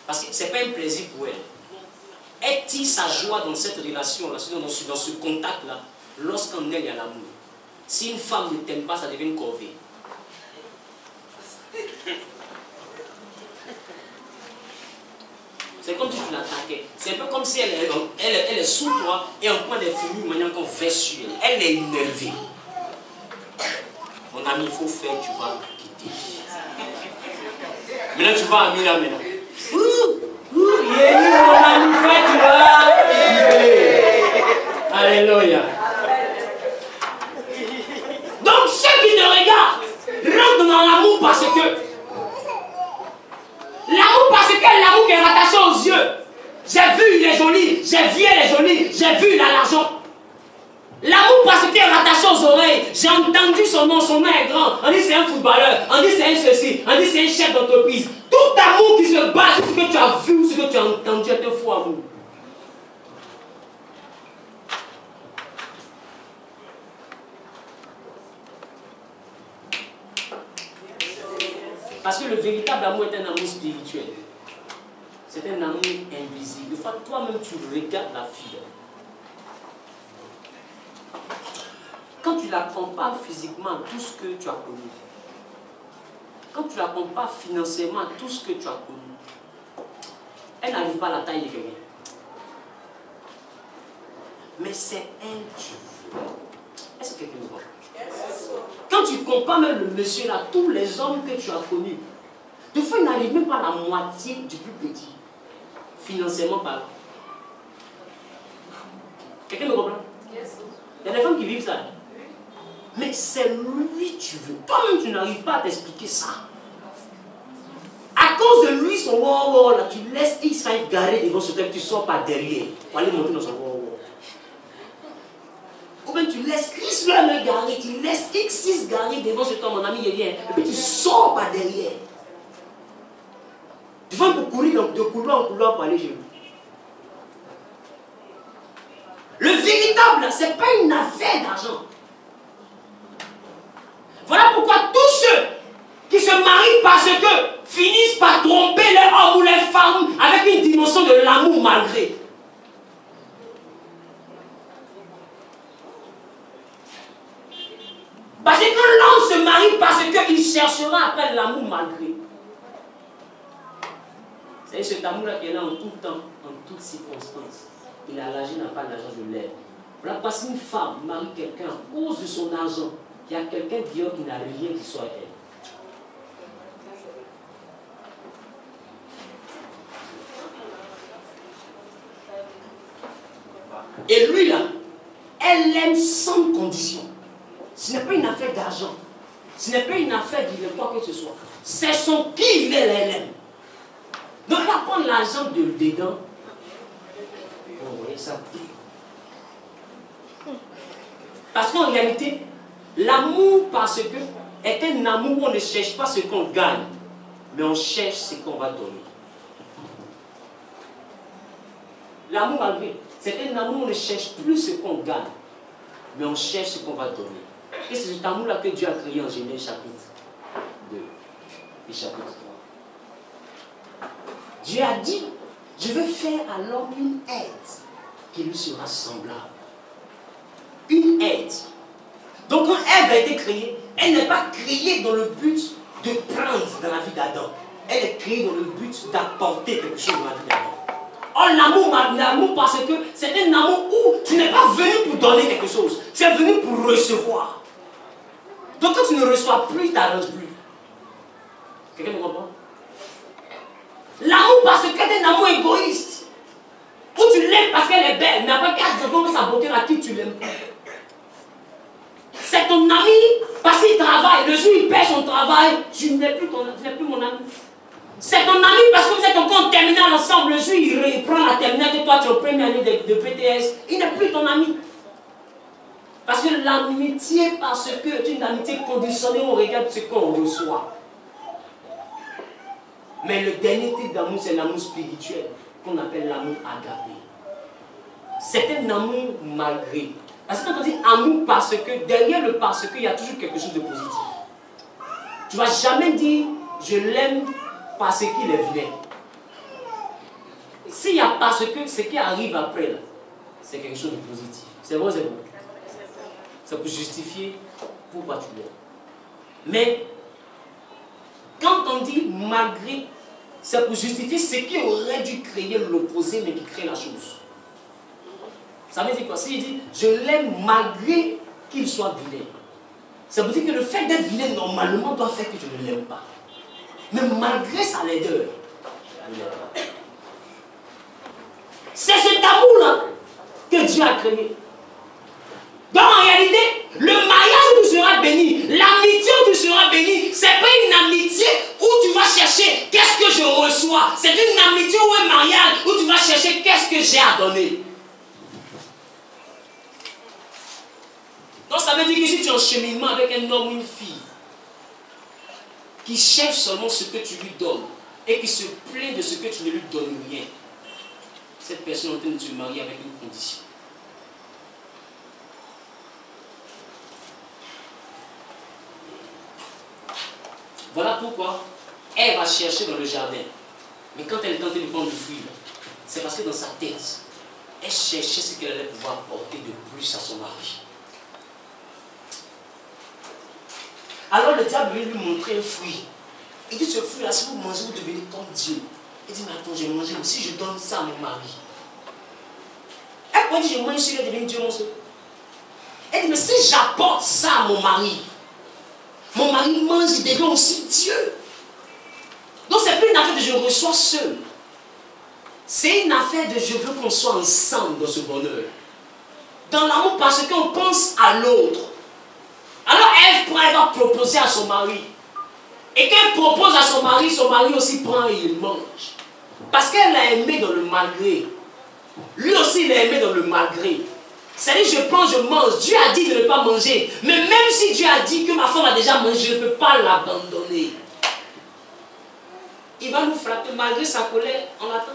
Parce que ce n'est pas un plaisir pour elle. Elle tire sa joie dans cette relation-là, dans ce contact-là, lorsqu'en elle, il y a l'amour. Si une femme ne t'aime pas, ça devient une corvée. C'est comme si tu l'attaquais. C'est un peu comme si elle est sous toi et on prend des fourrures maintenant qu'on verse sur elle. Elle est énervée. Mon ami, il faut faire, tu vas quitter. Maintenant, tu vas à Mila maintenant. Mon ami, fais, tu vas quitter. Alléluia. Donc, ceux qui te regardent rentrent dans l'amour parce que l'amour qui est rattaché aux yeux. J'ai vu, il est joli. J'ai vu, elle est jolie. J'ai vu, il a l'argent. L'amour parce qu'il est rattaché aux oreilles. J'ai entendu son nom est grand. On dit c'est un footballeur. On dit c'est un ceci. On dit c'est un chef d'entreprise. Tout amour qui se base sur ce que tu as vu ou ce que tu as entendu est un faux amour. Parce que le véritable amour est un amour spirituel. C'est un amour invisible. Des fois, toi-même, tu regardes la fille. Quand tu ne la prends pas physiquement à tout ce que tu as connu, quand tu ne la prends pas financièrement à tout ce que tu as connu, elle n'arrive pas à la taille de quelqu'un. Mais c'est un Dieu. Est-ce que quelqu'un me voit? Quand tu compares même le monsieur là, tous les hommes que tu as connus, des fois ils n'arrivent même pas à la moitié du plus petit, financièrement parlant. Quelqu'un me comprend? Il y a des femmes qui vivent ça. Mais c'est lui tu veux. Toi-même tu n'arrives pas à t'expliquer ça. À cause de lui, son wow là, tu laisses X5 garer devant ce truc, tu ne sors pas derrière pour aller monter dans son wow. Ou bien tu laisses Chris le garer, tu laisses X6 garer devant ce toi, mon ami Yélien, et puis tu sors pas derrière. Tu vas pour courir de couloir en couloir pour aller chez lui. Le véritable, ce n'est pas une affaire d'argent. Voilà pourquoi tous ceux qui se marient parce que finissent par tromper leur homme ou leur femme avec une dimension de l'amour malgré. Parce que quand l'homme se marie parce qu'il cherchera après l'amour malgré. C'est cet amour-là qui est là en tout temps, en toutes circonstances. Il a l'argent, n'a pas l'argent, je l'aime. Voilà parce qu'une femme marie quelqu'un à cause de son argent, il y a quelqu'un dehors qui n'a rien qui soit elle. Et lui là, elle l'aime sans condition. Ce n'est pas une affaire d'argent. Ce n'est pas une affaire de quoi que ce soit. C'est son qui il est, elle aime. Donc elle va prendre l'argent de dedans. Vous voyez ça. Parce qu'en réalité, L'amour, parce que, est un amour où on ne cherche pas ce qu'on gagne, mais on cherche ce qu'on va donner. L'amour malgré, c'est un amour où on ne cherche plus ce qu'on gagne, mais on cherche ce qu'on va donner. Et c'est cet amour-là que Dieu a créé en Genèse chapitre 2 et chapitre 3. Dieu a dit, je veux faire à l'homme une aide qui lui sera semblable. Une aide. Donc quand Ève a été créée, elle n'est pas créée dans le but de prendre dans la vie d'Adam. Elle est créée dans le but d'apporter quelque chose dans la vie d'Adam. Or l'amour parce que c'est un amour où tu n'es pas venu pour donner quelque chose. Tu es venu pour recevoir. Donc quand tu ne reçois plus, tu n'arranges plus. Quelqu'un me comprend? L'amour parce que c'est un amour égoïste. Où tu l'aimes parce qu'elle est belle, mais après 4 secondes sa beauté à qui tu l'aimes pas. C'est ton ami parce qu'il travaille. Le jour où il perd son travail, tu n'es plus mon ami. C'est ton ami parce que vous êtes encore en terminale ensemble. Le jour où il prend la terminale et toi tu es en première année de PTS, il n'est plus ton ami. Parce que l'amitié, parce que c'est une amitié conditionnée, on regarde ce qu'on reçoit. Mais le dernier type d'amour, c'est l'amour spirituel, qu'on appelle l'amour agapé. C'est un amour malgré. Parce que quand on dit amour parce que, derrière le parce que, il y a toujours quelque chose de positif. Tu ne vas jamais dire, je l'aime parce qu'il est vilain. S'il y a parce que, ce qui arrive après, là, c'est quelque chose de positif. C'est vrai, c'est bon. Ça peut justifier pourquoi tu l'aimes. Mais, quand on dit malgré, ça peut justifier ce qui aurait dû créer l'opposé, mais qui crée la chose. Ça veut dire quoi? S'il dit, je l'aime malgré qu'il soit vilain. Ça veut dire que le fait d'être vilain, normalement, doit faire que je ne l'aime pas. Mais malgré sa laideur, je ne l'aime pas. C'est cet amour-là que Dieu a créé. Donc en réalité, le mariage où tu seras béni, l'amitié où tu seras béni, ce n'est pas une amitié où tu vas chercher qu'est-ce que je reçois. C'est une amitié ou un mariage où tu vas chercher qu'est-ce que j'ai à donner. Donc ça veut dire que si tu es en cheminement avec un homme ou une fille qui cherche seulement ce que tu lui donnes et qui se plaint de ce que tu ne lui donnes rien, cette personne est en train de se marier avec une condition. Voilà pourquoi elle va chercher dans le jardin. Mais quand elle est en train de prendre du fruit, c'est parce que dans sa tête, elle cherchait ce qu'elle allait pouvoir apporter de plus à son mari. Alors le diable veut lui montrer un fruit. Il dit, ce fruit-là, si vous mangez, vous devenez comme Dieu. Il dit, mais attends, j'ai mangé aussi, je donne ça à mon mari. Elle dit, je mange, je deviens Dieu, mon soeur. Elle dit, mais si j'apporte ça à mon mari mange, il devient aussi Dieu. Donc c'est plus une affaire de je reçois seul. C'est une affaire de je veux qu'on soit ensemble dans ce bonheur. Dans l'amour parce qu'on pense à l'autre. Alors elle va proposer à son mari. Et quand elle propose à son mari aussi prend et il mange. Parce qu'elle l'a aimé dans le malgré. Lui aussi il l'a aimé dans le malgré. C'est-à-dire, je prends, je mange. Dieu a dit de ne pas manger. Mais même si Dieu a dit que ma femme a déjà mangé, je ne peux pas l'abandonner. Il va nous frapper malgré sa colère. On l'attend.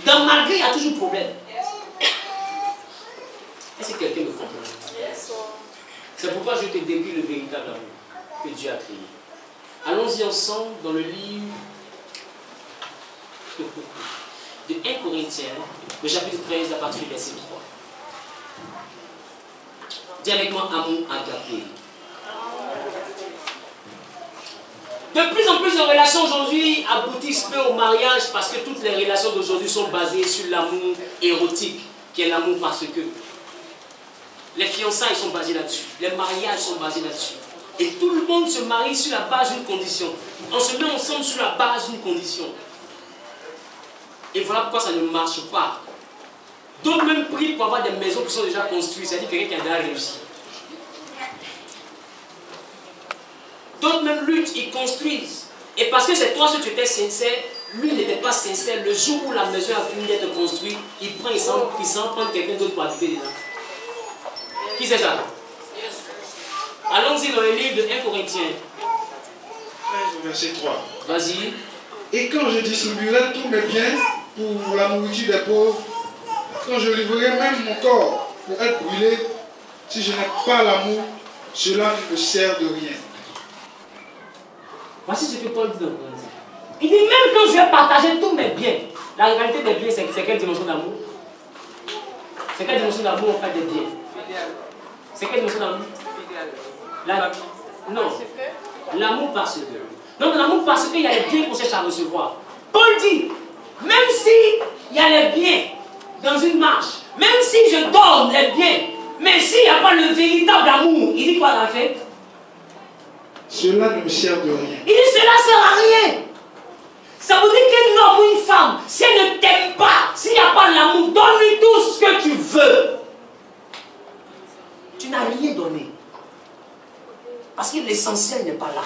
Dans malgré, il y a toujours problème. Est-ce que quelqu'un me comprend? C'est pourquoi je te décris le véritable amour que Dieu a créé. Allons-y ensemble dans le livre de 1 Corinthiens, le chapitre 13, à partir du verset 3. Dis avec moi, amour agapé. De plus en plus de relations aujourd'hui aboutissent peu au mariage parce que toutes les relations d'aujourd'hui sont basées sur l'amour érotique, qui est l'amour parce que. Les fiançailles sont basées là-dessus, les mariages sont basés là-dessus. Et tout le monde se marie sur la base d'une condition. On se met ensemble sur la base d'une condition. Et voilà pourquoi ça ne marche pas. D'autres même prient pour avoir des maisons qui sont déjà construites, c'est-à-dire quelqu'un qui a déjà réussi. D'autres même luttent, ils construisent. Et parce que c'est toi si tu étais sincère, lui n'était pas sincère. Le jour où la maison a fini d'être construite, il prend, il s'en prend quelqu'un d'autre pour habiter dedans. Qui c'est ça? Allons-y dans le livre de 1 Corinthiens. Verset 3. Vas-y. Et quand je distribuerai tous mes biens pour la nourriture des pauvres, quand je livrerai même mon corps pour être brûlé, si je n'ai pas l'amour, cela ne me sert de rien. Voici ce que Paul dit dans Corinthiens. Il dit même quand je vais partager tous mes biens, la réalité des biens, c'est quelle dimension d'amour? C'est quelle dimension d'amour on fait des biens? C'est quelle dimension d'amour? Non. L'amour parce que. Donc l'amour parce qu'il y a les biens qu'on cherche à recevoir. Paul dit, même si il y a les biens dans une marche, même si je donne les biens, mais s'il n'y a pas le véritable amour, il dit quoi la fait? Cela ne me sert de rien. Il dit cela ne sert à rien. Ça veut dire qu'un homme ou une femme, si elle ne t'aime pas, s'il n'y a pas l'amour, donne-lui tout ce que tu veux. Tu n'as rien donné. Parce que l'essentiel n'est pas là.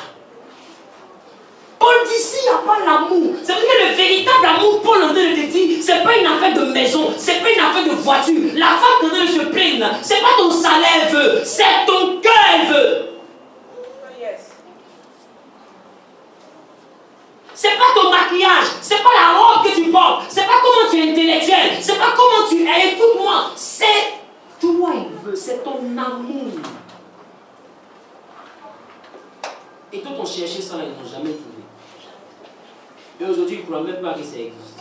Paul dit s'il n'y a pas l'amour, ça veut dire que le véritable amour, Paul en train de te dire, ce n'est pas une affaire de maison, ce n'est pas une affaire de voiture. La femme qui est en train de se plaindre, ce n'est pas ton salaire veut, c'est ton cœur veut. C'est pas ton maquillage, c'est pas la robe que tu portes, c'est pas comment tu es intellectuel, c'est pas comment tu es, écoute-moi, c'est toi il veut, c'est ton amour. Et tout on cherchait ça, ils n'ont jamais trouvé. Et aujourd'hui, ils ne croient même pas que ça existe.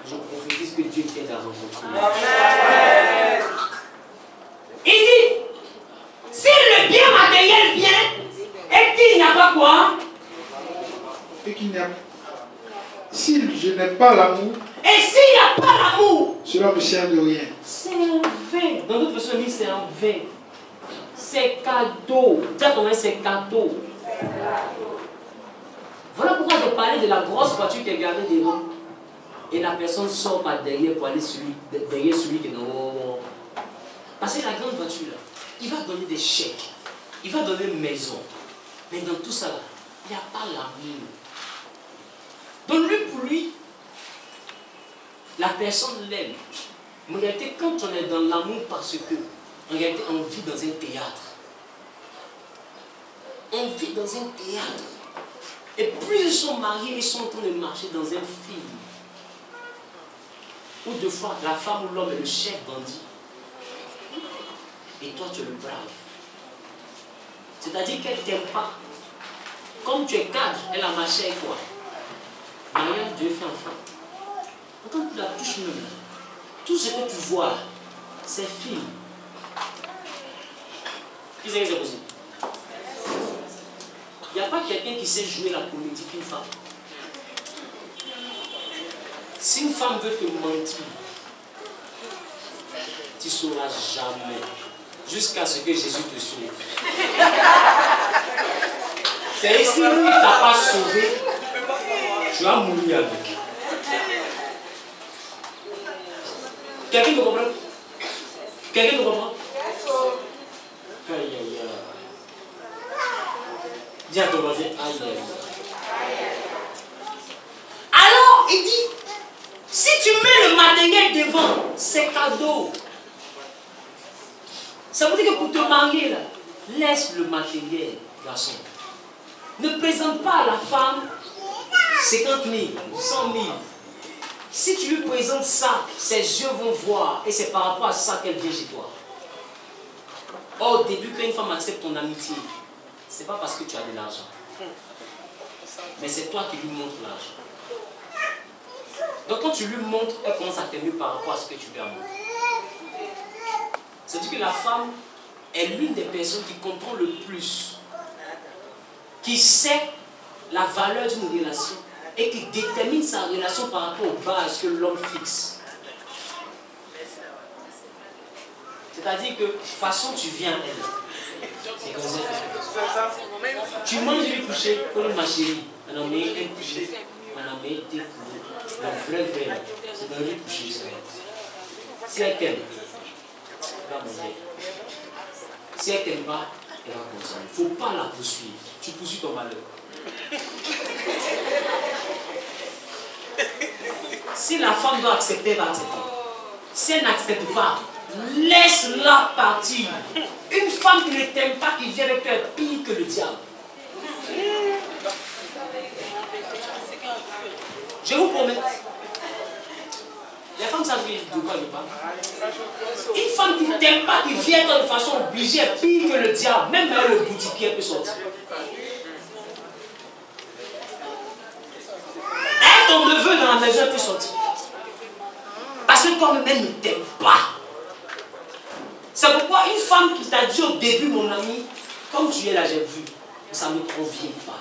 Je prophétise que Dieu t'aide à rencontrer. Amen. Il dit, si le bien matériel vient, et qu'il n'y a pas quoi? Et qu'il n'y a... Si je n'ai pas l'amour, et s'il n'y a pas l'amour, cela ne me sert de rien. C'est un vain. Dans d'autres versions, c'est un vain. C'est cadeau. Dis à ton mari, c'est cadeau. Voilà pourquoi je parlais de la grosse voiture qui est gardée devant. Et la personne sort par derrière pour aller derrière celui qui est dans. Parce que la grande voiture, là, il va donner des chèques. Il va donner une maison. Mais dans tout ça, là, il n'y a pas l'amour. Donne-lui pour lui. La personne l'aime. Mais en réalité, quand on est dans l'amour, parce que, en réalité, on vit dans un théâtre. On vit dans un théâtre. Et plus ils sont mariés, ils sont en train de marcher dans un film. Où deux fois, la femme ou l'homme est le chef bandit. Et toi, tu es le brave. C'est-à-dire qu'elle ne t'aime pas. Comme tu es cadre, elle a marché avec toi. Mariage, Dieu fait enfant. Quand tu la touches même là, tout ce que tu vois, c'est film. Qui sait que c'est possible? Il n'y a pas quelqu'un qui sait jouer la comédie qu'une femme. Si une femme veut te mentir, tu ne sauras jamais. Jusqu'à ce que Jésus te sauve. C'est ici où il ne t'a pas sauvé, tu vas mourir avec. Quelqu'un me comprend? Quelqu'un me comprend? Aïe, aïe, aïe. Dis à ton voisin, aïe, aïe. Alors, il dit, si tu mets le matériel devant, c'est cadeau. Ça veut dire que pour te marier, là, laisse le matériel, garçon. Ne présente pas à la femme 50 000, 100 000. Si tu lui présentes ça, ses yeux vont voir et c'est par rapport à ça qu'elle vient chez toi. Or, au début, quand une femme accepte ton amitié, ce n'est pas parce que tu as de l'argent. Mais c'est toi qui lui montres l'argent. Donc quand tu lui montres, elle commence à t'aimer par rapport à ce que tu lui as montré. C'est-à-dire que la femme est l'une des personnes qui comprend le plus, qui sait la valeur d'une relation et qui détermine sa relation par rapport aux bases que l'homme fixe. C'est-à-dire que, de toute façon, tu viens à elle. C'est comme ça. Tu manges du coucher, comme ma chérie. On a mis un coucher, on a mis des couches. La vraie, c'est dans le coucher. Si elle t'aime, elle va manger. Si elle t'aime pas, elle va continuer. Il ne faut pas la poursuivre. Tu poursuis ton malheur. Si la femme doit accepter, elle va accepter. Si elle n'accepte pas, laisse-la partir. Une femme qui ne t'aime pas, qui vient avec toi, est pire que le diable. Je vous promets. Les femmes savent de quoi je parle. Une femme qui ne t'aime pas, qui vient de façon obligée, est pire que le diable. Même le boutiquier peut sortir. Ton neveu dans la maison peut sortir. Parce que toi-même ne t'aimes pas. C'est pourquoi une femme qui t'a dit au début, mon ami, comme tu es là, j'ai vu, ça ne me convient pas.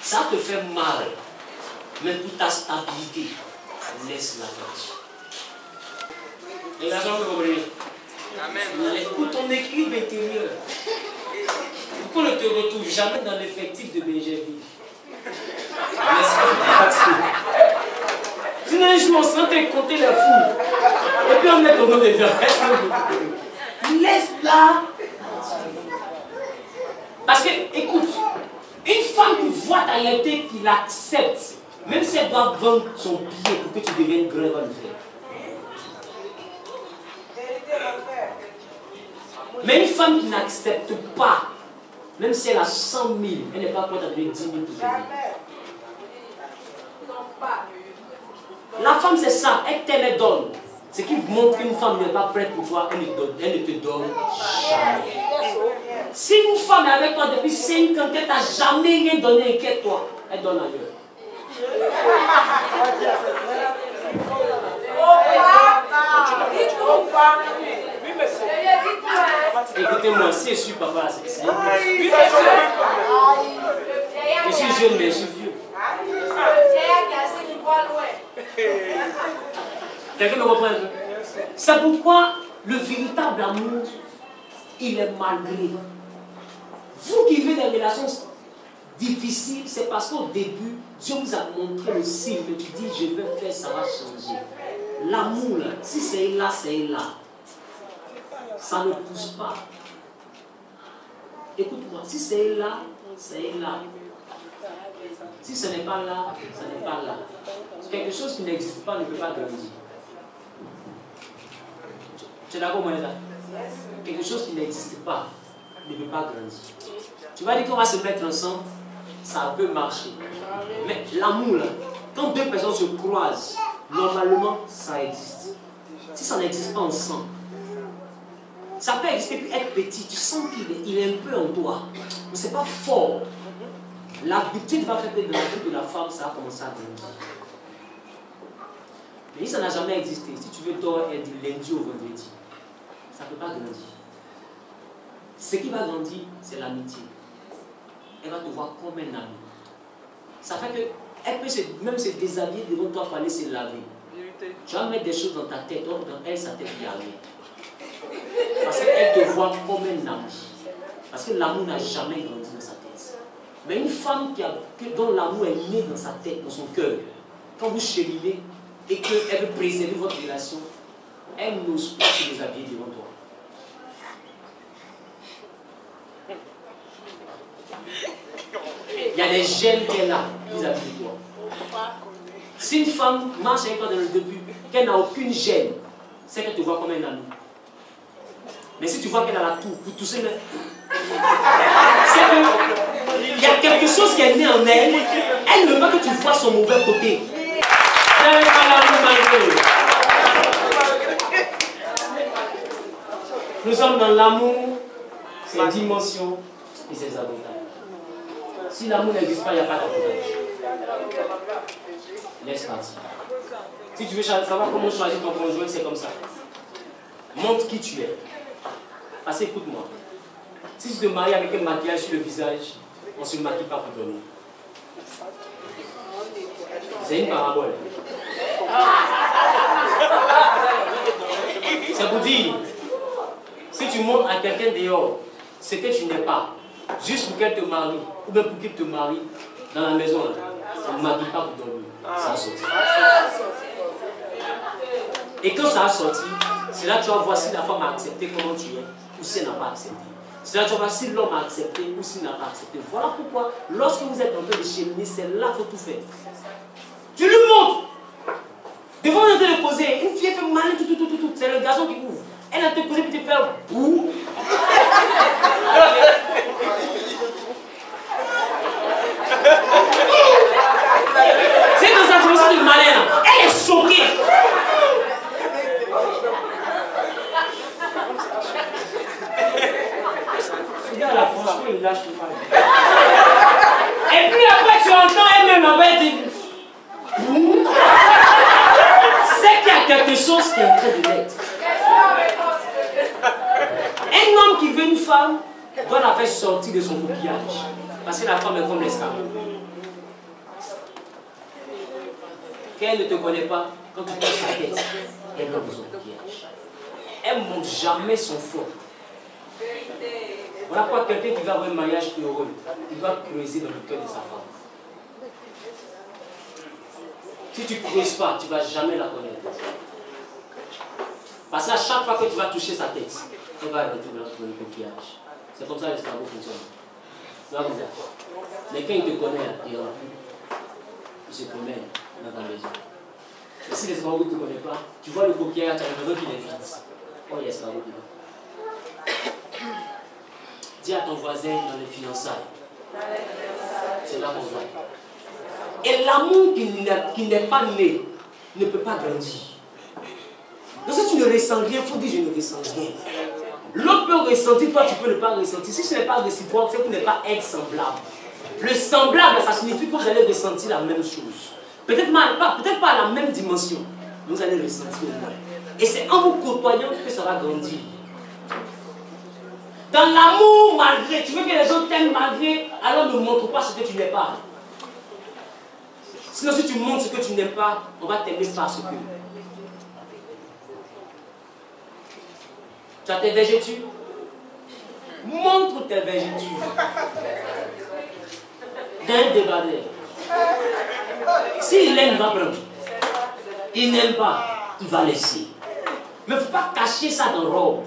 Ça te fait mal. Mais pour ta stabilité, laisse-la partir. Les garçons, vous comprenez? Amen. Pour ton équilibre intérieur, pour qu'on ne te retrouve jamais dans l'effectif de Benjerville. Laisse-la partir. Sinon, un jour, on se rend compter les fous. Et puis on met ton nom de Dieu. Laisse-la. Parce que, écoute, une femme qui voit ta réalité, qui l'accepte, même si elle doit vendre son billet pour que tu deviennes grand, va le faire. Mais une femme qui n'accepte pas, même si elle a 100 000, elle n'est pas prête à donner 10 000 pour te dire. La femme, c'est ça, elle t'aime, elle donne. Ce qui montre qu'une femme n'est pas prête pour toi, elle ne te donne jamais. Si une femme est avec toi depuis 5 ans, qu'elle t'a jamais rien donné, inquiète-toi, elle donne ailleurs. Écoutez-moi, si je suis papa, c'est ça. Je suis jeune, mais je suis vieux. Quelqu'un me reprend un peu? C'est pourquoi le véritable amour, il est malgré. Vous qui vivez des relations difficiles, c'est parce qu'au début, Dieu vous a montré le signe, mais tu dis, je vais faire, ça va changer. L'amour, si c'est là, c'est là. Ça ne pousse pas. Écoute-moi, si c'est là, c'est là. Si ce n'est pas là, ce n'est pas là. Quelque chose qui n'existe pas ne peut pas grandir. Tu es d'accord, Moïse? Quelque chose qui n'existe pas ne peut pas grandir. Tu vas dire qu'on va se mettre ensemble, ça peut marcher. Mais l'amour, là, quand deux personnes se croisent, normalement, ça existe. Si ça n'existe pas ensemble, ça peut exister puis être petit. Tu sens qu'il est un peu en toi, mais ce n'est pas fort. L'habitude va faire que dans la vie de la femme, ça a commencé à grandir. Mais si ça n'a jamais existé, si tu veux toi être du lundi au vendredi, ça ne peut pas grandir. Ce qui va grandir, c'est l'amitié. Elle va te voir comme un ami. Ça fait qu'elle peut même se déshabiller devant toi pour aller se laver. Tu vas mettre des choses dans ta tête, or dans elle, sa tête, il n'y a rien. Parce qu'elle te voit comme un ami. Parce que l'amour n'a jamais grandi dans sa tête. Mais une femme dont l'amour est né dans sa tête, dans son cœur, quand vous cheminez et qu'elle veut préserver votre relation, elle n'ose pas se déshabiller devant toi. Il y a des gènes qu'elle a vis-à-vis de toi. Si une femme marche avec toi dans le début, qu'elle n'a aucune gêne, c'est qu'elle te voit comme un ami. Mais si tu vois qu'elle a la toux, pour tousser, c'est qu'il y a quelque chose qui est né en elle, elle ne veut pas que tu vois son mauvais côté. Nous sommes dans l'amour, ses dimensions et ses avantages. Si l'amour n'existe pas, il n'y a pas d'avantage. Laisse partir. Si tu veux savoir comment choisir ton conjoint, c'est comme ça. Montre qui tu es. Parce que écoute-moi. Si tu te maries avec un maquillage sur le visage, on ne se maquille pas pour dormir. C'est une parabole. C'est pour dire, si tu montres à quelqu'un dehors ce que tu n'es pas, juste pour qu'elle te marie, ou bien pour qu'il te marie dans la maison, on ne maquille pas pour dormir. Ça a sorti. Et quand ça a sorti, c'est là que tu vas voir si la femme a accepté comment tu es, ou si elle n'a pas accepté. C'est là que tu vas voir si l'homme a accepté, ou s'il n'a pas accepté. Voilà pourquoi, lorsque vous êtes en train de cheminer, c'est là qu'il faut tout faire. Tu lui montres. Devant en train de poser, une fille fait malin, tout. C'est le garçon qui ouvre. Elle a te causé pour te faire bouh. C'est dans sa situation de malin là. Elle est choquée. Regarde là, franchement, il lâche le mal. Et puis après, tu entends elle-même après, elle dit boum. C'est qu'il y a quelque chose qui est en train de l'être. Un homme qui veut une femme doit la faire sortir de son coquillage. Parce que la femme est comme l'escargot. Quand elle ne te connaît pas, quand tu touches sa tête, elle va dans son coquillage. Elle ne montre jamais son fond. Voilà pourquoi quelqu'un qui va avoir un mariage heureux, il doit creuser dans le cœur de sa femme. Si tu ne creuses pas, tu ne vas jamais la connaître. Parce qu'à chaque fois que tu vas toucher sa tête, elle va rentrer dans le coquillage. C'est comme ça que l'escargot fonctionne. Tu vas vous dire. Mais quand il te connaît, il rentre plus. Il se promène dans ta maison. Et si l'escargot ne te connaît pas, tu vois le coquillage, tu as l'impression qu'il est vide. Oh, il y a l'escargot qui va. Dis à ton voisin dans les fiançailles. C'est là qu'on voit. Et l'amour qui n'est pas né ne peut pas grandir. Donc si tu ne ressens rien, il faut dire je ne ressens rien. L'autre peut ressentir, toi tu peux ne pas ressentir. Si ce n'est pas réciproque, c'est que vous n'êtes pas être semblable. Le semblable, ça signifie que vous allez ressentir la même chose. Peut-être pas à la même dimension, mais vous allez ressentir au moins. Et c'est en vous côtoyant que ça va grandir. Dans l'amour, malgré, tu veux que les gens t'aiment malgré, alors ne montre pas ce que tu n'es pas. Sinon, si tu montres ce que tu n'aimes pas, on va t'aimer parce que. Tu as tes vergetures. Montre tes vergetures. D'un débardeur. S'il aime, il va prendre. Il n'aime pas, il va laisser. Mais il ne faut pas cacher ça dans la robe.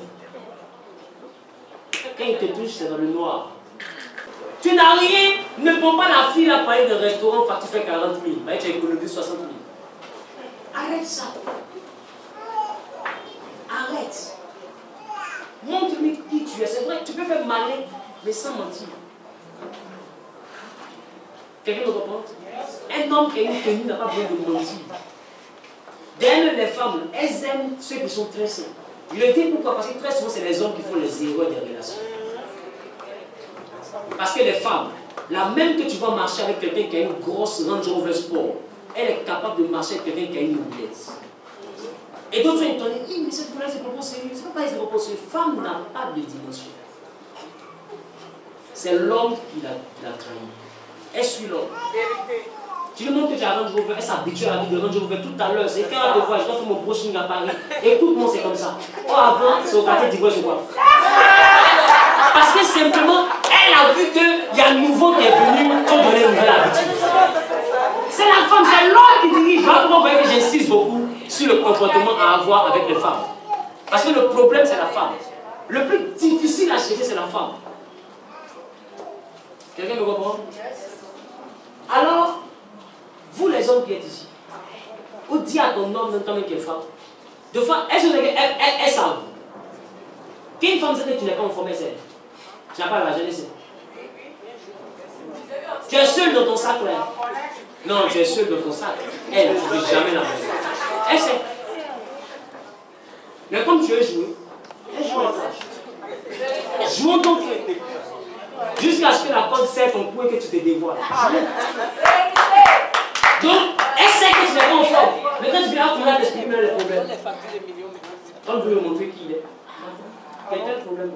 Quand il te touche, c'est dans le noir. Tu n'as rien, ne prends pas la fille à parler de restaurant parce que tu fais 40 000. Bah, tu as économisé 60 000. Arrête ça. Arrête. Montre-lui qui tu es. C'est vrai, tu peux faire malin, mais sans mentir. Quelqu'un me comprend? Un homme qui a une tenue n'a pas besoin de mentir. D'ailleurs, les femmes, elles aiment ceux qui sont très sains. Je le dis pourquoi? Parce que très souvent, c'est les hommes qui font les erreurs des relations. Parce que les femmes, la même que tu vas marcher avec quelqu'un qui a une grosse Range Rover Sport, elle est capable de marcher avec quelqu'un qui a une oubliette. Et d'autres sont étonnés, mais cette femme-là, c'est propos sérieux. C'est pas des propos sérieux. Femme n'a pas de dimension. C'est l'homme qui l'a trahi. Elle suit l'homme. Tu lui montres que tu as Range Rover, elle s'habitue à la vie de Range Rover tout à l'heure. C'est quand elle te voit, je dois faire mon brushing à Paris. Et tout le monde, c'est comme ça. Oh, avant, c'est au quartier d'Ivoire, je vois. Parce que simplement, elle a vu qu'il y a un nouveau qui est venu pour donner une nouvelle habitude. C'est la femme, c'est l'homme qui dirige. Vous voyez que j'insiste beaucoup sur le comportement à avoir avec les femmes. Parce que le problème, c'est la femme. Le plus difficile à gérer, c'est la femme. Quelqu'un me comprend? Alors, vous les hommes qui êtes ici, ou dis à ton homme, même temps qui est femme, de fois, elles savent. Qu'une femme sait que tu n'es pas en forme, c'est. Tu n'as pas la jeunesse. Tu es seul dans ton sac là. Non, tu es seul dans ton sac. Elle, tu ne peux jamais la faire. Elle sait. Mais comme tu veux jouer, elle joue en toi. Jouons donc. Jusqu'à ce que la corde serre ton cou et que tu te dévoiles. Donc, elle sait que tu n'es pas en forme. Mais quand tu viens, tu vas t'exprimer les problèmes. On veut lui montrer qui il est. Quel est le problème?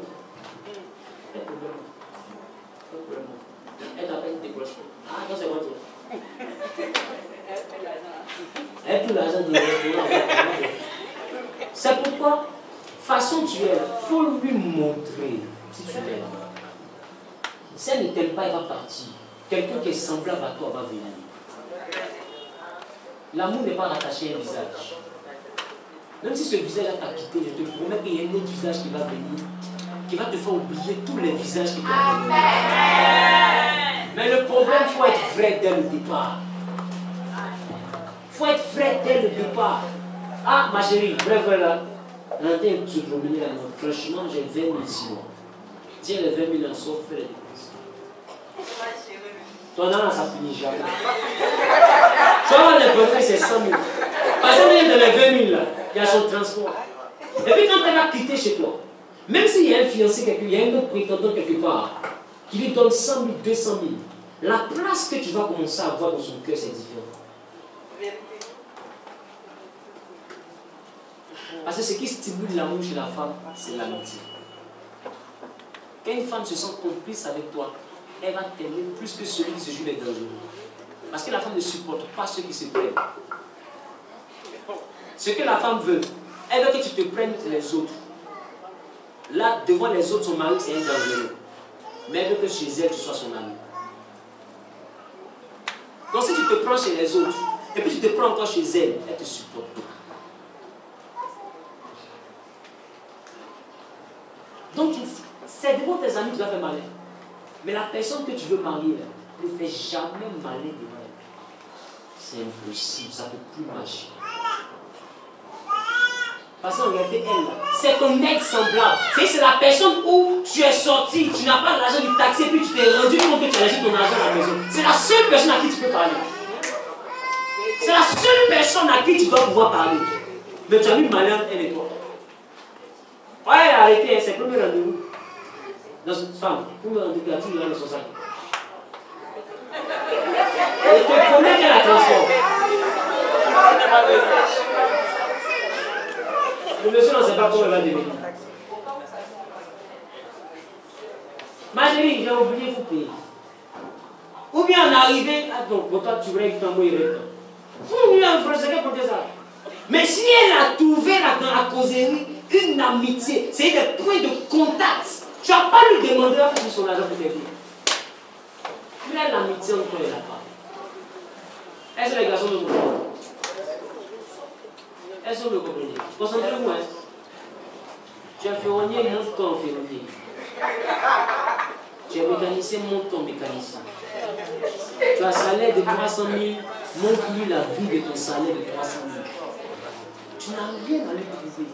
Quel problème? Elle t'appelle, tu décroches. Ah, non, c'est moi qui. Elle a tout l'argent de restaurant. C'est pourquoi, façon tu es, il faut lui montrer si tu l'aimes. Si elle ne t'aime pas, elle va partir. Quelqu'un qui est semblable à toi va venir. L'amour n'est pas rattaché à un visage. Même si ce visage t'a quitté, je te promets qu'il y a un autre visage qui va venir, qui va te faire oublier tous les visages qui t'ont donné. Mais le problème, il faut être vrai dès le départ. Il faut être vrai dès le départ. Ah, ma chérie, vrai là. On a dit un truc promener là-dedans. Franchement, j'ai 20 000 ici. Tiens les 20 000 en sort, fais les dépenses. Ton an, ça finit jamais. Tu vas voir les profits, c'est 100 000. Parce que dans les 20 000 là, il y a son transport. Et puis quand elle va quitter chez toi, même s'il y a un fiancé, il y a un autre prétendant quelque part, qui lui donne 100 000, 200 000, la place que tu vas commencer à avoir dans son cœur, c'est différent. Parce que ce qui stimule l'amour chez la femme, c'est l'amitié. Quand une femme se sent complice avec toi, elle va t'aimer plus que celui qui se joue les dangereux. Parce que la femme ne supporte pas ceux qui se prennent. Ce que la femme veut, elle veut que tu te prennes les autres. Là, devant les autres, son mari, c'est un dangereux. Mais elle veut que chez elle, tu sois son ami. Donc si tu te prends chez les autres, et puis tu te prends encore chez elle, elle te supporte pas. Donc c'est devant tes amis que tu vas faire malin. Mais la personne que tu veux marier, là, ne fait jamais malin devant elle. C'est impossible, ça ne peut plus marcher. Parce qu'en réalité, elle, c'est ton ex semblable. C'est la personne où tu es sorti, tu n'as pas l'argent du taxi, puis tu t'es rendu compte que tu as laissé ton argent à la maison. C'est la seule personne à qui tu peux parler. C'est la seule personne à qui tu dois pouvoir parler. Mais tu as mis malin, elle et toi. Ouais, elle a arrêté, c'est le premier rendez-vous. Dans cette femme, pour me rendez-vous, tu l'as dans son sac. Et te connais qu'elle a transformé. Le monsieur ne sait pas comment elle va devenir. Ma chérie, j'ai oublié, il faut payer. Ou bien en arrivé, attends, pour toi, tu voulais que tu envoies le temps. Oui, en français, qu'est-ce que ça? Mais si elle a trouvé là, dans la causerie une amitié, c'est des points de contact. Tu n'as pas lui demandé à faire son argent pour t'aider. Mais là, l'amitié entre elle et la femme. Est-ce que les garçons me comprennent? Est-ce que vous me comprenez? Concentrez-vous, hein. Tu es ferronnier, monte ton ferronnier. Tu es mécanicien, monte ton mécanicien. Tu as un salaire de 300 000, montre-lui la vie de ton salaire de 300 000. Tu n'as rien à lui prouver.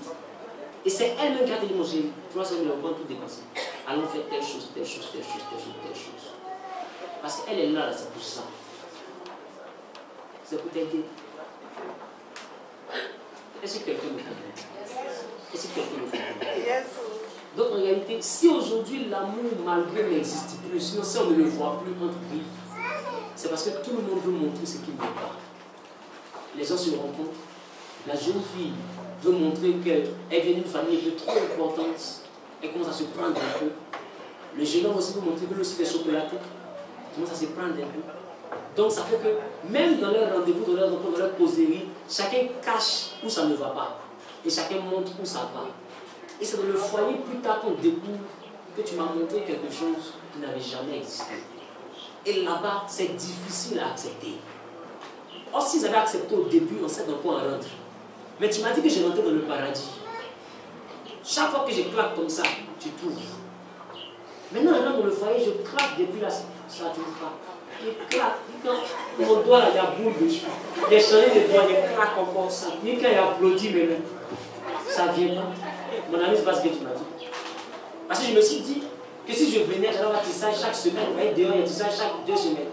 Et c'est elle-même qui a dit, mon chéri, 300 000, on va tout dépenser. Allons faire telle chose, telle chose, telle chose, telle chose, telle chose. Parce qu'elle est là, c'est pour ça. C'est pour t'aider. Est-ce que quelqu'un me comprend? Est-ce que quelqu'un me comprend? Donc en réalité, si aujourd'hui l'amour malgré n'existe plus, sinon si on ne le voit plus entre griffes, c'est parce que tout le monde veut montrer ce qu'il ne veut pas. Les gens se rencontrent. La jeune fille veut montrer qu'elle vient d'une famille qui est trop importante. Elle commence à se prendre un peu. Le jeune homme aussi veut montrer qu'il veut aussi des chocolatés. Il commence à se prendre un peu. Donc ça fait que même dans leur rendez-vous, dans leur rencontre, dans leur causerie, chacun cache où ça ne va pas. Et chacun montre où ça va. Et c'est dans le foyer plus tard qu'on découvre que tu m'as montré quelque chose qui n'avait jamais existé. Et là-bas, c'est difficile à accepter. Or, s'ils avaient accepté au début, on sait dans quoi on rentre. Mais tu m'as dit que j'ai rentré dans le paradis. Chaque fois que je claque comme ça, tu trouves. Maintenant, je rentre dans le foyer, je claque depuis là, ça ne trouve pas. Je claque. Quand mon doigt là, il y a boule dessus. J'ai changé de doigt, je claque encore ça. Ni quand il applaudit maintenant, ça ne vient pas. Mon ami, c'est pas ce que tu m'as dit. Parce que je me suis dit que si je venais, j'allais avoir tissage chaque semaine, vous voyez, dehors, il y a tissage chaque 2 semaines.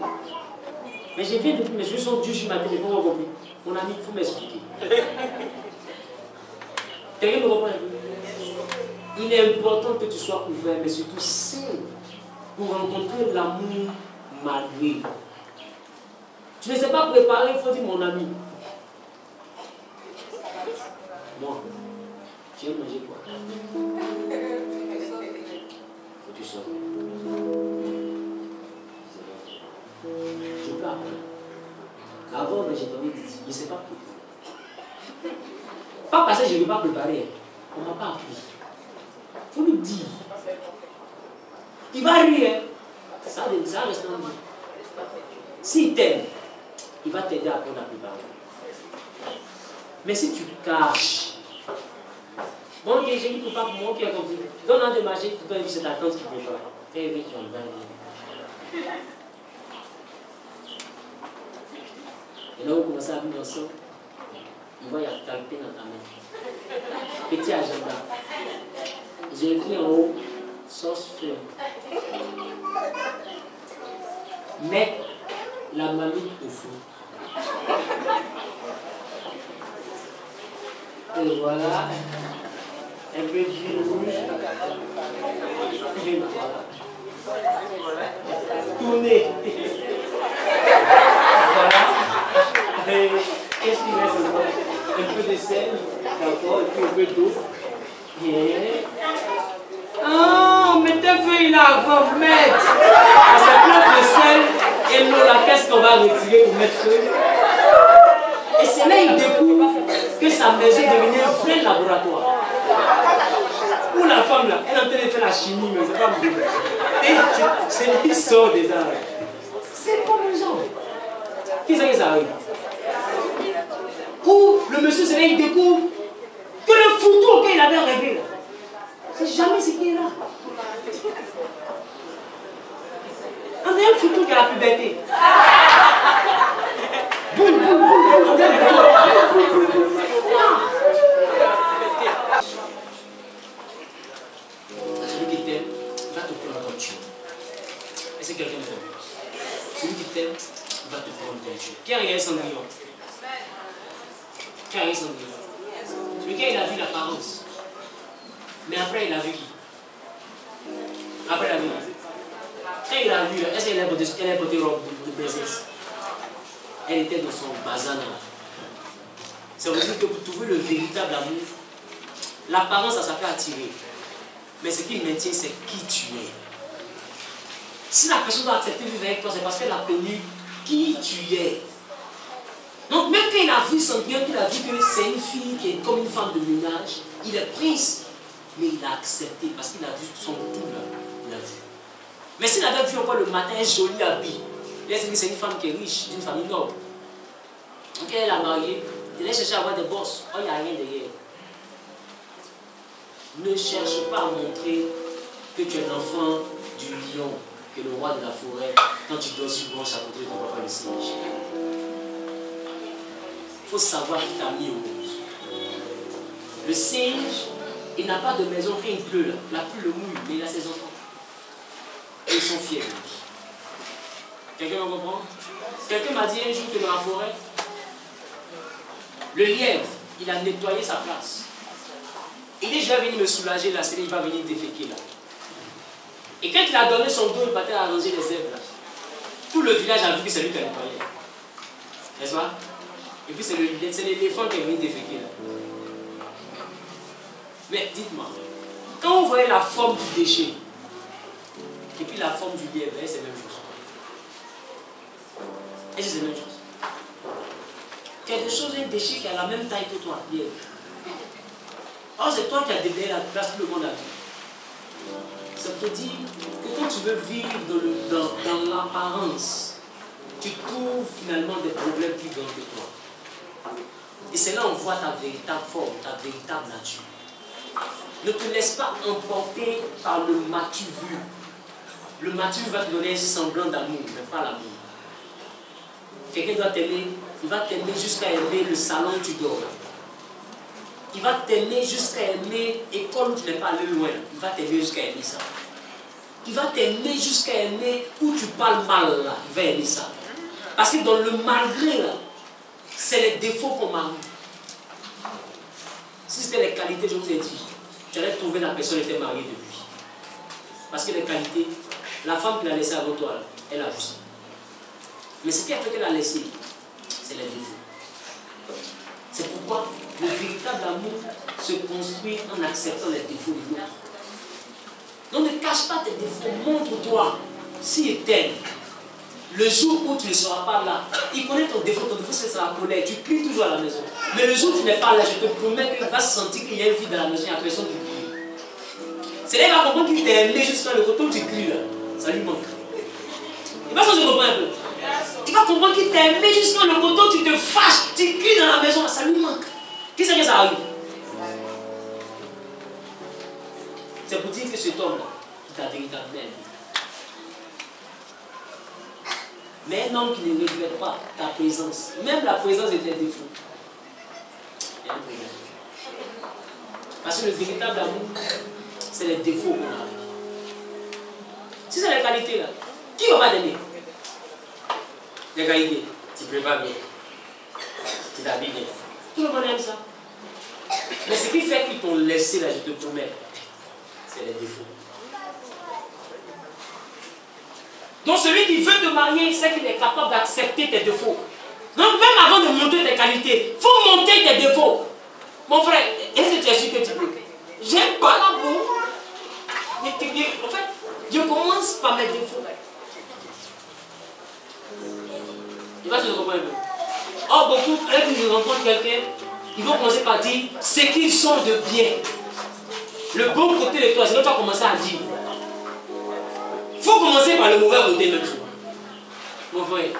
Mais je viens depuis, mais je suis Dieu sur ma tête, je n'ai pas compris. Mon ami, il faut m'expliquer. Quelqu'un me reprend un peu. Il est important que tu sois ouvert, mais surtout sain, pour rencontrer l'amour malgré. Tu ne sais pas préparer, il faut dire mon ami. Moi, tu aimes manger quoi? Faut que tu sortes. Je peux apprendre. Avant, j'ai donné des je ne sais pas tout. Pas parce que je ne veux pas préparer. On ne m'a pas appris. Il faut lui dire. Il va rire. Ça reste en lui. S'il t'aime, il va t'aider à apprendre à préparer. Mais si tu caches, bon, j'ai dit pour pas pour moi qui a compris. Donne un de manger, tu donnes cette attente qui prépare. Eh oui, tu en vas dire. Et là, vous commencez à vivre ensemble. il va y avoir calpé dans ta main. Petit agenda. J'ai écrit en haut, sauce ferme. Mettre la mamie au four. Et voilà. Un peu d'huile rouge. Et voilà. Tournez. Voilà. Et qu'est-ce qu'il reste encore? Un peu de sel, d'accord, et puis un peu d'eau. Et... Ah, on mettait feuille là avant, mettre. C'est plein de sel et l'eau là, qu'est-ce qu'on va retirer pour mettre feuille? Et c'est là qu'il découvre que sa maison devenait un vrai laboratoire. Où la femme là, elle est en train de faire la chimie, mais c'est pas me dire. Et c'est lui qui sort des arts. C'est comme les gens. Qui c'est que ça arrive? Où le monsieur c'est là, il découvre que le photo auquel il avait rêvé là, c'est jamais ce qui est là. On a un photo qui a la puberté. Boum, boum, boum, boum. Celui qui t'aime va te prendre comme tu es. Est-ce que quelqu'un me comprend? Celui qui t'aime va te prendre comme tu es. Qui a regardé Cendrillon? Qui a regardé Cendrillon? Celui qui il a vu l'apparence. Mais après il a vu qui? Après il a vu qui? Quand il a vu, est-ce qu'elle a porté robe de princesse? Elle était dans son bazar. Ça veut dire que pour trouver le véritable amour, l'apparence, ça peut attirer. Mais ce qui maintient, c'est qui tu es. Si la personne doit accepter de vivre avec toi, c'est parce qu'elle a connu qui tu es. Donc même quand il a vu son bien, il a vu que c'est une fille qui est comme une femme de ménage, il est prince. Mais il a accepté parce qu'il a vu son double. Il a vu. Mais s'il avait vu encore le matin un joli habit, il a dit que c'est une femme qui est riche, d'une famille noble. Donc elle a marié, il a cherché à avoir des bosses. Oh, il n'y a rien derrière. Ne cherche pas à montrer que tu es l'enfant du lion, que le roi de la forêt, quand tu dors sur branche à côté de ton papa le singe. Il faut savoir qui t'a mis au monde. Le singe, il n'a pas de maison quand il pleut, la pluie le mouille, mais il a ses enfants. Et ils sont fiers de lui. Quelqu'un me comprend? Quelqu'un m'a dit un jour que dans la forêt, le lièvre, il a nettoyé sa place. Il dit, je vais venir me soulager là, c'est là, il va venir déféquer là. Et quand il a donné son dos, il partait arranger les zèbres là. Tout le village a vu que c'est lui qui a nettoyé. N'est-ce pas? Et puis c'est l'éléphant qui est venu déféquer là. Mais dites-moi, quand vous voyez la forme du déchet, et puis la forme du lièvre, c'est la même chose. Est-ce que c'est la même chose? Quelque chose, un déchet qui a la même taille que toi, lièvre. Or, c'est toi qui as déblayé la place, tout le monde a vu. Ça te dit que quand tu veux vivre dans l'apparence, tu trouves finalement des problèmes plus grands que toi. Et c'est là où on voit ta véritable forme, ta véritable nature. Ne te laisse pas emporter par le m'as-tu vu. Le m'as-tu vu va te donner un semblant d'amour, mais pas l'amour. Quelqu'un doit t'aimer, il va t'aimer jusqu'à aimer le salon où tu dors. Il va t'aimer jusqu'à aimer l'école où tu n'es pas allé loin. Il va t'aimer jusqu'à aimer ça. Il va t'aimer jusqu'à aimer où tu parles mal là. Il va aimer ça. Parce que dans le malgré là, c'est les défauts qu'on marie. Si c'était les qualités, je vous ai dit, tu allais trouver la personne qui était mariée depuis. Parce que les qualités, la femme qui l'a laissé avant toi, elle a vu ça. Mais ce qui a fait qu'elle a laissé, c'est les défauts. C'est pourquoi le véritable amour se construit en acceptant les défauts de l'autre. Donc ne cache pas tes défauts, montre-toi s'il t'aime. Le jour où tu ne seras pas là, il connaît ton défaut c'est la colère, tu cries toujours à la maison. Mais le jour où tu n'es pas là, je te promets qu'il va sentir qu'il y a une vie dans la maison, il y a personne qui crie. C'est là qu'il va comprendre qu'il t'a aimé jusqu'à le côté où tu cries là, ça lui manque. Il va se comprendre un peu. Il va comprendre qu'il t'a aimé jusqu'à le côté où tu te fâches, tu cries dans la maison, ça lui manque. Qui c'est que ça arrive? C'est pour dire que cet homme-là, c'est ta véritable mère. Mais un homme qui ne regrette pas ta présence, même la présence est un défaut. Il y a un problème. Parce que le véritable amour, c'est les défauts qu'on a. Si c'est les qualités là, qui va t'aimer? Les qualités, tu prépares bien, tu t'habilles bien. Tout le monde aime ça. Mais ce qui fait qu'ils t'ont laissé là, je te promets, c'est les défauts. Donc celui qui veut te marier, c'est qu'il est capable d'accepter tes défauts. Donc même avant de monter tes qualités, il faut monter tes défauts. Mon frère, est-ce que tu es sûr que tu peux? J'aime pas l'amour. En fait, je commence par mes défauts. Il va se comprendre un peu. Or, beaucoup, quand ils rencontrent quelqu'un, ils vont commencer par dire ce qu'ils sont de bien. Le bon côté de toi, c'est que tu vas commencer à dire. Il faut commencer par le mauvais côté même souvent. Mon frère,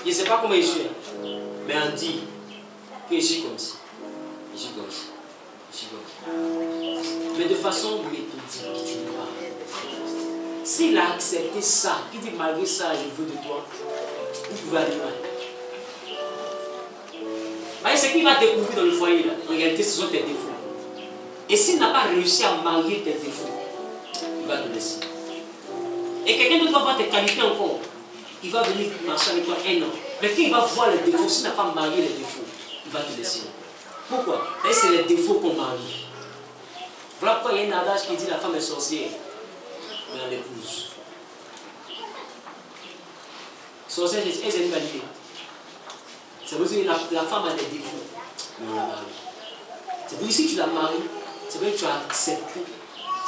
je ne sais pas comment je suis, mais on dit que je suis comme ça. Je suis comme ça. Je suis comme ça. Mais de façon méthodique, tu ne parles. S'il a accepté ça, il dit malgré ça, je veux de toi, vous pouvez aller loin. Ce qu'il va découvrir dans le foyer, là, en réalité, ce sont tes défauts. Et s'il n'a pas réussi à marier tes défauts, il va te laisser. Et quelqu'un d'autre va voir tes qualités encore. Il va venir marcher avec toi 1 an. Mais quand il va voir les défauts, s'il n'a pas marié les défauts, il va te laisser. Pourquoi? Parce que c'est les défauts qu'on marie. Voilà pourquoi il y a un adage qui dit la femme est sorcière, mais on l'épouse. Sorcière, c'est une qualité. C'est pour ça que la femme a des défauts, mais on la marie. C'est pour ça que si tu la maries, c'est parce que tu as accepté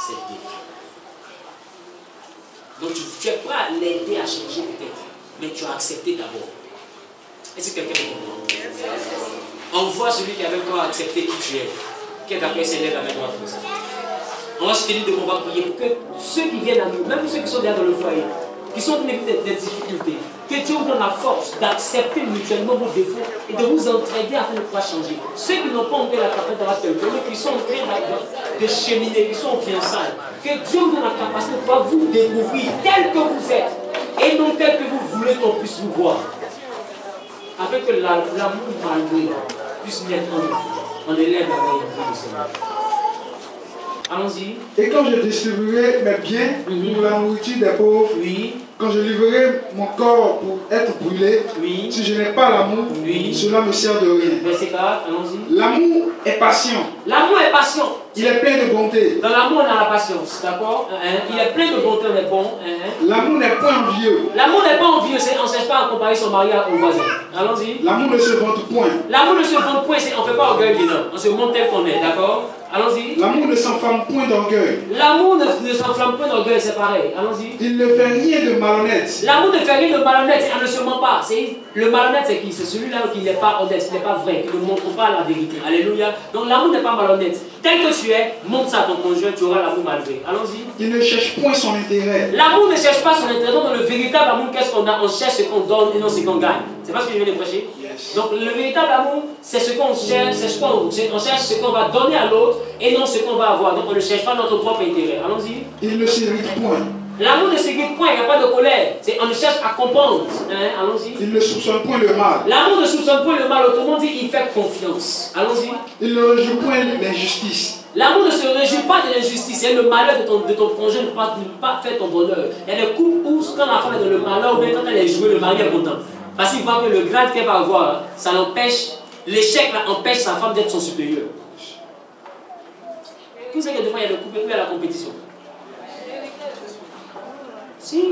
ses défauts. Donc tu es prêt à l'aider à changer peut-être, mais tu as accepté d'abord. Est-ce que quelqu'un peut comprendre? On voit celui qui avait pas accepté qui tu es, qui est d'accord, s'élève la main droite comme ça. On va se tenir de combat prier pour que ceux qui viennent à nous, même ceux qui sont derrière dans le foyer, qui sont dans des difficultés, que Dieu vous donne la force d'accepter mutuellement vos défauts et de vous entraider afin de pouvoir changer. Ceux qui n'ont pas encore la capacité d'avoir quelqu'un, qui sont en train de cheminer, qui sont en fiançailles, que Dieu vous donne la capacité de pouvoir vous découvrir tel que vous êtes et non tel que vous voulez qu'on puisse vous voir. Afin que l'amour malgré puisse naître en nous. On élève la veille du Seigneur. Allons-y. Et quand je distribuerai mes biens pour la nourriture des pauvres, oui. Quand je livrerai mon corps pour être brûlé, oui. Si je n'ai pas l'amour, oui. Cela me sert de rien. Verset 4, allons-y. L'amour est patient. L'amour est patient. Il est plein de bonté. Dans l'amour, on a la patience, d'accord? Il est plein de bonté, on est bon. L'amour n'est pas envieux. L'amour n'est pas envieux, on ne cherche pas à comparer son mari au voisin. Allons-y. L'amour ne se vante point. L'amour ne se vante point, on ne fait pas orgueil des hommes. On se montre tel qu'on est, d'accord? Allons-y. L'amour ne s'enflamme point d'orgueil. L'amour ne s'enflamme point d'orgueil, c'est pareil. Allons-y. Il ne fait rien de malhonnête. L'amour ne fait rien de malhonnête, on ne se ment pas. Le malhonnête, c'est qui? C'est celui-là qui n'est pas honnête, qui n'est pas vrai, qui ne montre pas la vérité. Alléluia. Donc l'amour n'est pas malhonnête. Tel que tu es, montre ça à ton conjoint, tu auras l'amour malgré. Allons-y. Il ne cherche point son intérêt. L'amour ne cherche pas son intérêt. Donc dans le véritable amour, qu'est-ce qu'on a? On cherche ce qu'on donne et non ce qu'on gagne. C'est pas ce que je viens de prêcher? Yes. Donc le véritable amour, c'est ce qu'on cherche, on cherche ce qu'on va donner à l'autre et non ce qu'on va avoir. Donc on ne cherche pas notre propre intérêt. Allons-y. Il ne s'irrite point. L'amour ne s'irrite point, il n'y a pas de colère. On cherche à comprendre. Allons-y. Il ne soupçonne point le mal. L'amour ne soupçonne point le mal, autrement dit, il fait confiance. Allons-y. Il ne réjouit point l'injustice. L'amour ne se réjouit pas de l'injustice. C'est le malheur de ton conjoint ne peut pas faire ton bonheur. Il y a des couples où, quand la femme est dans le malheur, ou bien quand elle est jouée, le mari est content. Parce qu'il voit que le grade qu'elle va avoir, ça l'empêche, l'échec empêche sa femme d'être son supérieur. Vous savez que des fois, il y a des couples où il y a la compétition. Si.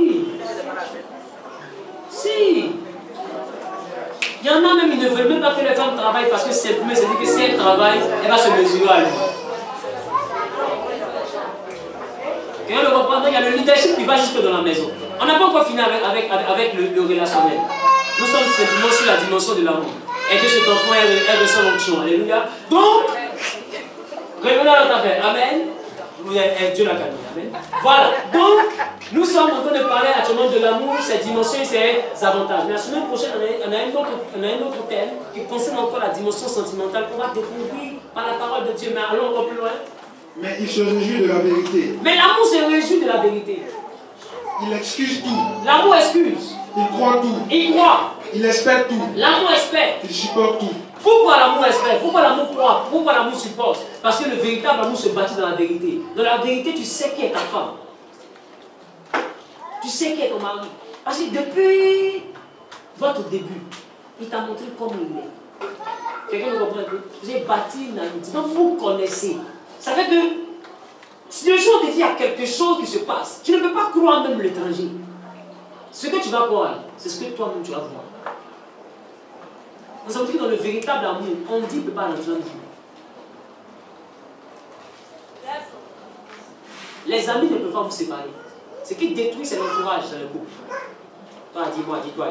Il y en a même, ils ne veulent même pas que les femmes travaillent parce que c'est plus, c'est-à-dire que si elles travaillent, elle va se mesurer à lui. Et on le reprend, il y a le leadership qui va jusque dans la maison. On n'a pas encore fini avec le relationnel. Nous sommes simplement sur la dimension de l'amour. Et que cet enfant, elle ressent l'onction. Alléluia. Donc, revenons à notre affaire. Amen. Dieu l'a calmé. Amen. Voilà. Donc, nous sommes en train de parler actuellement de l'amour, ses dimensions et ses avantages. Mais la semaine prochaine, on a un autre thème qui concerne encore la dimension sentimentale qu'on va découvrir par la parole de Dieu. Mais allons encore plus loin. Mais il se réjouit de la vérité. Mais l'amour se réjouit de la vérité. Il excuse tout. L'amour excuse. Il croit tout. Il croit. Il espère tout. L'amour espère. Il supporte tout. Pourquoi l'amour espère? Pourquoi l'amour croit? Pourquoi l'amour supporte? Parce que le véritable amour se bâtit dans la vérité. Dans la vérité, tu sais qui est ta femme. Tu sais qui est ton mari. Parce que depuis votre début, il t'a montré comment il est. Quelqu'un me comprend un peu? Vous avez bâti une amitié. Donc vous connaissez. Ça fait que si le jour où il y a quelque chose qui se passe, tu ne peux pas croire même l'étranger. Ce que tu vas croire, c'est ce que toi-même tu vas voir. Nous avons dit que dans le véritable amour, on dit qu'il ne peut pas rentrer en vous. Les amis ne peuvent pas vous séparer. Ce qui détruit, c'est l'entourage dans le couple. Toi, dis-moi, dis-toi.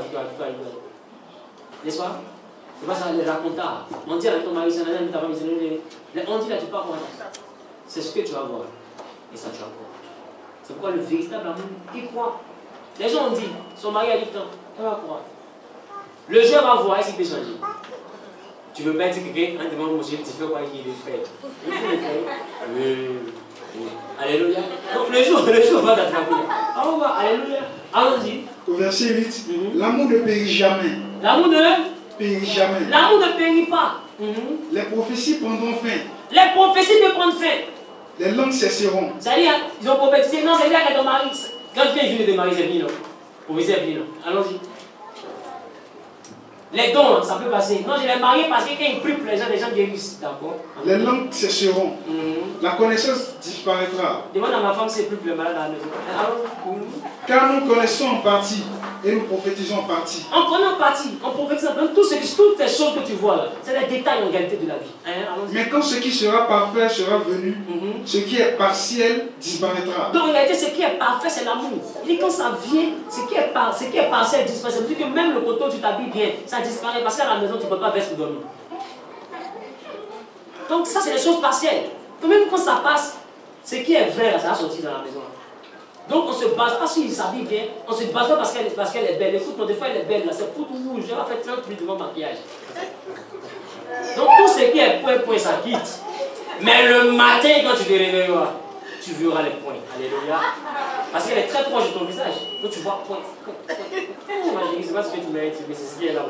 N'est-ce pas? C'est pas ça, les racontards. On dit avec ton mari, c'est un ami, ta femme, on dit là, tu pars voir. C'est ce que tu vas voir. Et ça, tu vas voir. C'est pourquoi le véritable amour, il croit. Les gens ont dit, son mari a dit tant, elle va croire. Le jeu va voir s'il peut changer. Tu veux pas dire que quelqu'un demande mon chéri, tu fais quoi? Il est frère. Il faut le frère. Alléluia. Donc le jour on va t'attraper. On va, alléluia. Allons-y. Au verset 8, l'amour ne périt jamais. L'amour ne périt jamais. L'amour ne périt pas. Les prophéties prendront fin. Les prophéties peuvent prendre fin. Les langues cesseront. C'est-à-dire, ils ont prophétisé. Non, c'est-à-dire que ton mari. Quand quelqu'un est venu de mari, c'est fini, non? Prophétie, c'est fini, non? Allons-y. Les dons, ça peut passer. Non, je l'ai marié parce que quand il prie pour les gens guérissent. D'accord? Les langues cesseront. La connaissance disparaîtra. Demande à ma femme si elle prie pour les malades à la maison. Car nous connaissons en partie et nous prophétisons en partie. En prenant parti, en prophétisant, toutes ces choses que tu vois là, c'est des détails en réalité de la vie. Mais quand ce qui sera parfait sera venu, ce qui est partiel disparaîtra. Donc en réalité, ce qui est parfait, c'est l'amour. Il dit quand ça vient, ce qui est partiel disparaît. Ça veut dire que même le coton, tu t'habilles bien, ça disparaît parce qu'à la maison, tu ne peux pas veste pour dormir. Donc ça, c'est des choses partielles. Donc même quand ça passe, ce qui est vrai, ça va sortir dans la maison. Donc on se base pas si il s'habille bien, on se base pas parce qu'elle est belle. Les foot, des fois elle est belle, là, c'est foot rouge, elle a fait 30 minutes devant le maquillage. Donc tout ce qui est point, ça quitte. Mais le matin, quand tu te réveilleras, tu verras les points. Alléluia. Parce qu'elle est très proche de ton visage. Donc tu vois point. Je ne sais pas ce que tu mérites, mais c'est ce qui est là.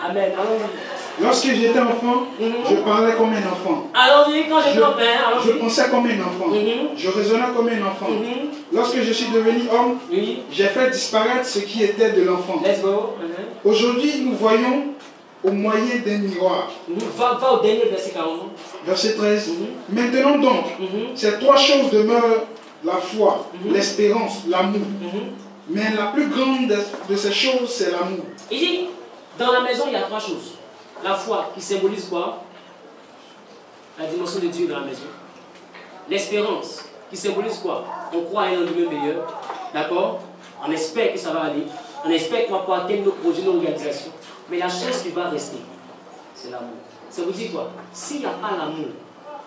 Amen. Allons-y. Lorsque j'étais enfant, je parlais comme un enfant. Allons-y, quand j'étais enfant, je pensais comme un enfant. Je raisonnais comme un enfant. Lorsque je suis devenu homme, j'ai fait disparaître ce qui était de l'enfant. Let's go. Aujourd'hui, nous voyons au moyen d'un miroir. Va au dernier verset 40. Verset 13. Maintenant donc, ces trois choses demeurent: la foi, l'espérance, l'amour. Mais la plus grande de ces choses, c'est l'amour. Il dit, dans la maison, il y a trois choses. La foi, qui symbolise quoi? La dimension de Dieu dans la maison. L'espérance, qui symbolise quoi? On croit à un lendemain meilleur. D'accord? On espère que ça va aller. On espère qu'on va pouvoir atteindre nos projets, nos organisations. Mais la chose qui va rester, c'est l'amour. Ça vous dit quoi? S'il n'y a pas l'amour,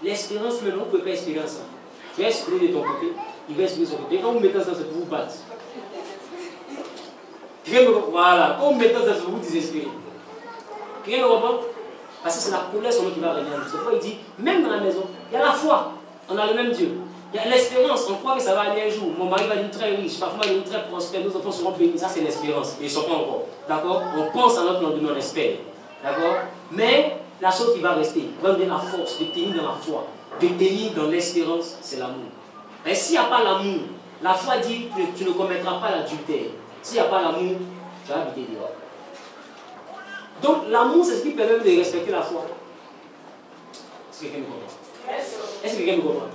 l'espérance, maintenant, on ne peut pas espérer ça. Tu vas espérer de ton côté, il va espérer de son côté. Et quand vous mettez ça, c'est pour vous battre. Voilà, quand vous mettez ça, c'est pour vous désespérer. Quelqu'un me comprend? Parce que c'est la colère sur nous qui va régner. C'est pourquoi il dit, même dans la maison, il y a la foi, on a le même Dieu. Il y a l'espérance, on croit que ça va aller un jour. Mon mari va devenir très riche, parfois il va devenir très prospère, nos enfants seront bénis. Ça, c'est l'espérance. Et ils ne sont pas encore. D'accord? On pense à notre lendemain, on espère. D'accord? Mais la chose qui va rester, va nous donner la force de tenir dans la foi, de tenir dans l'espérance, c'est l'amour. Et s'il n'y a pas l'amour, la foi dit que tu ne commettras pas l'adultère. S'il n'y a pas l'amour, tu vas habiter dehors. Donc l'amour, c'est ce qui permet de respecter la foi. Est-ce que quelqu'un me comprend? Est-ce que quelqu'un me comprend?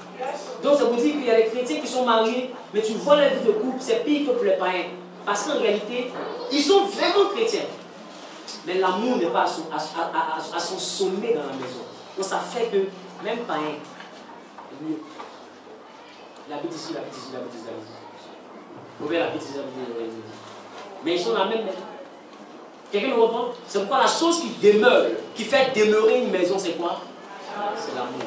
Donc ça vous dit qu'il y a des chrétiens qui sont mariés, mais tu vois la vie de couple, c'est pire que pour les païens. Parce qu'en réalité, ils sont vraiment chrétiens. Mais l'amour n'est pas à son sommet dans la maison. Donc ça fait que même païen, la habite ici, la habite ici, la habite ici, la habite ici. Vous voyez la habite ici, la habite ici. Mais ils sont la même maison. Quelqu'un me comprend? C'est pourquoi la chose qui demeure, qui fait demeurer une maison, c'est quoi? C'est l'amour.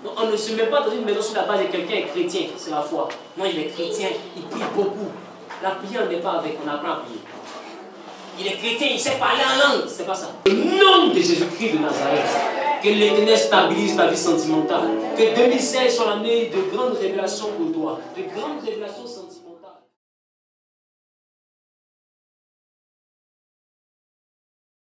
Donc on ne se met pas dans une maison sur la base de quelqu'un est chrétien, c'est la foi. Non, il est chrétien, il prie beaucoup. La prière n'est pas avec, on apprend à prier. Il est chrétien, il sait parler en langue, c'est pas ça. Au nom de Jésus-Christ de Nazareth, que l'Éternel stabilise ta vie sentimentale. Que 2016 soit l'année de grandes révélations pour toi, de grandes révélations sentimentales.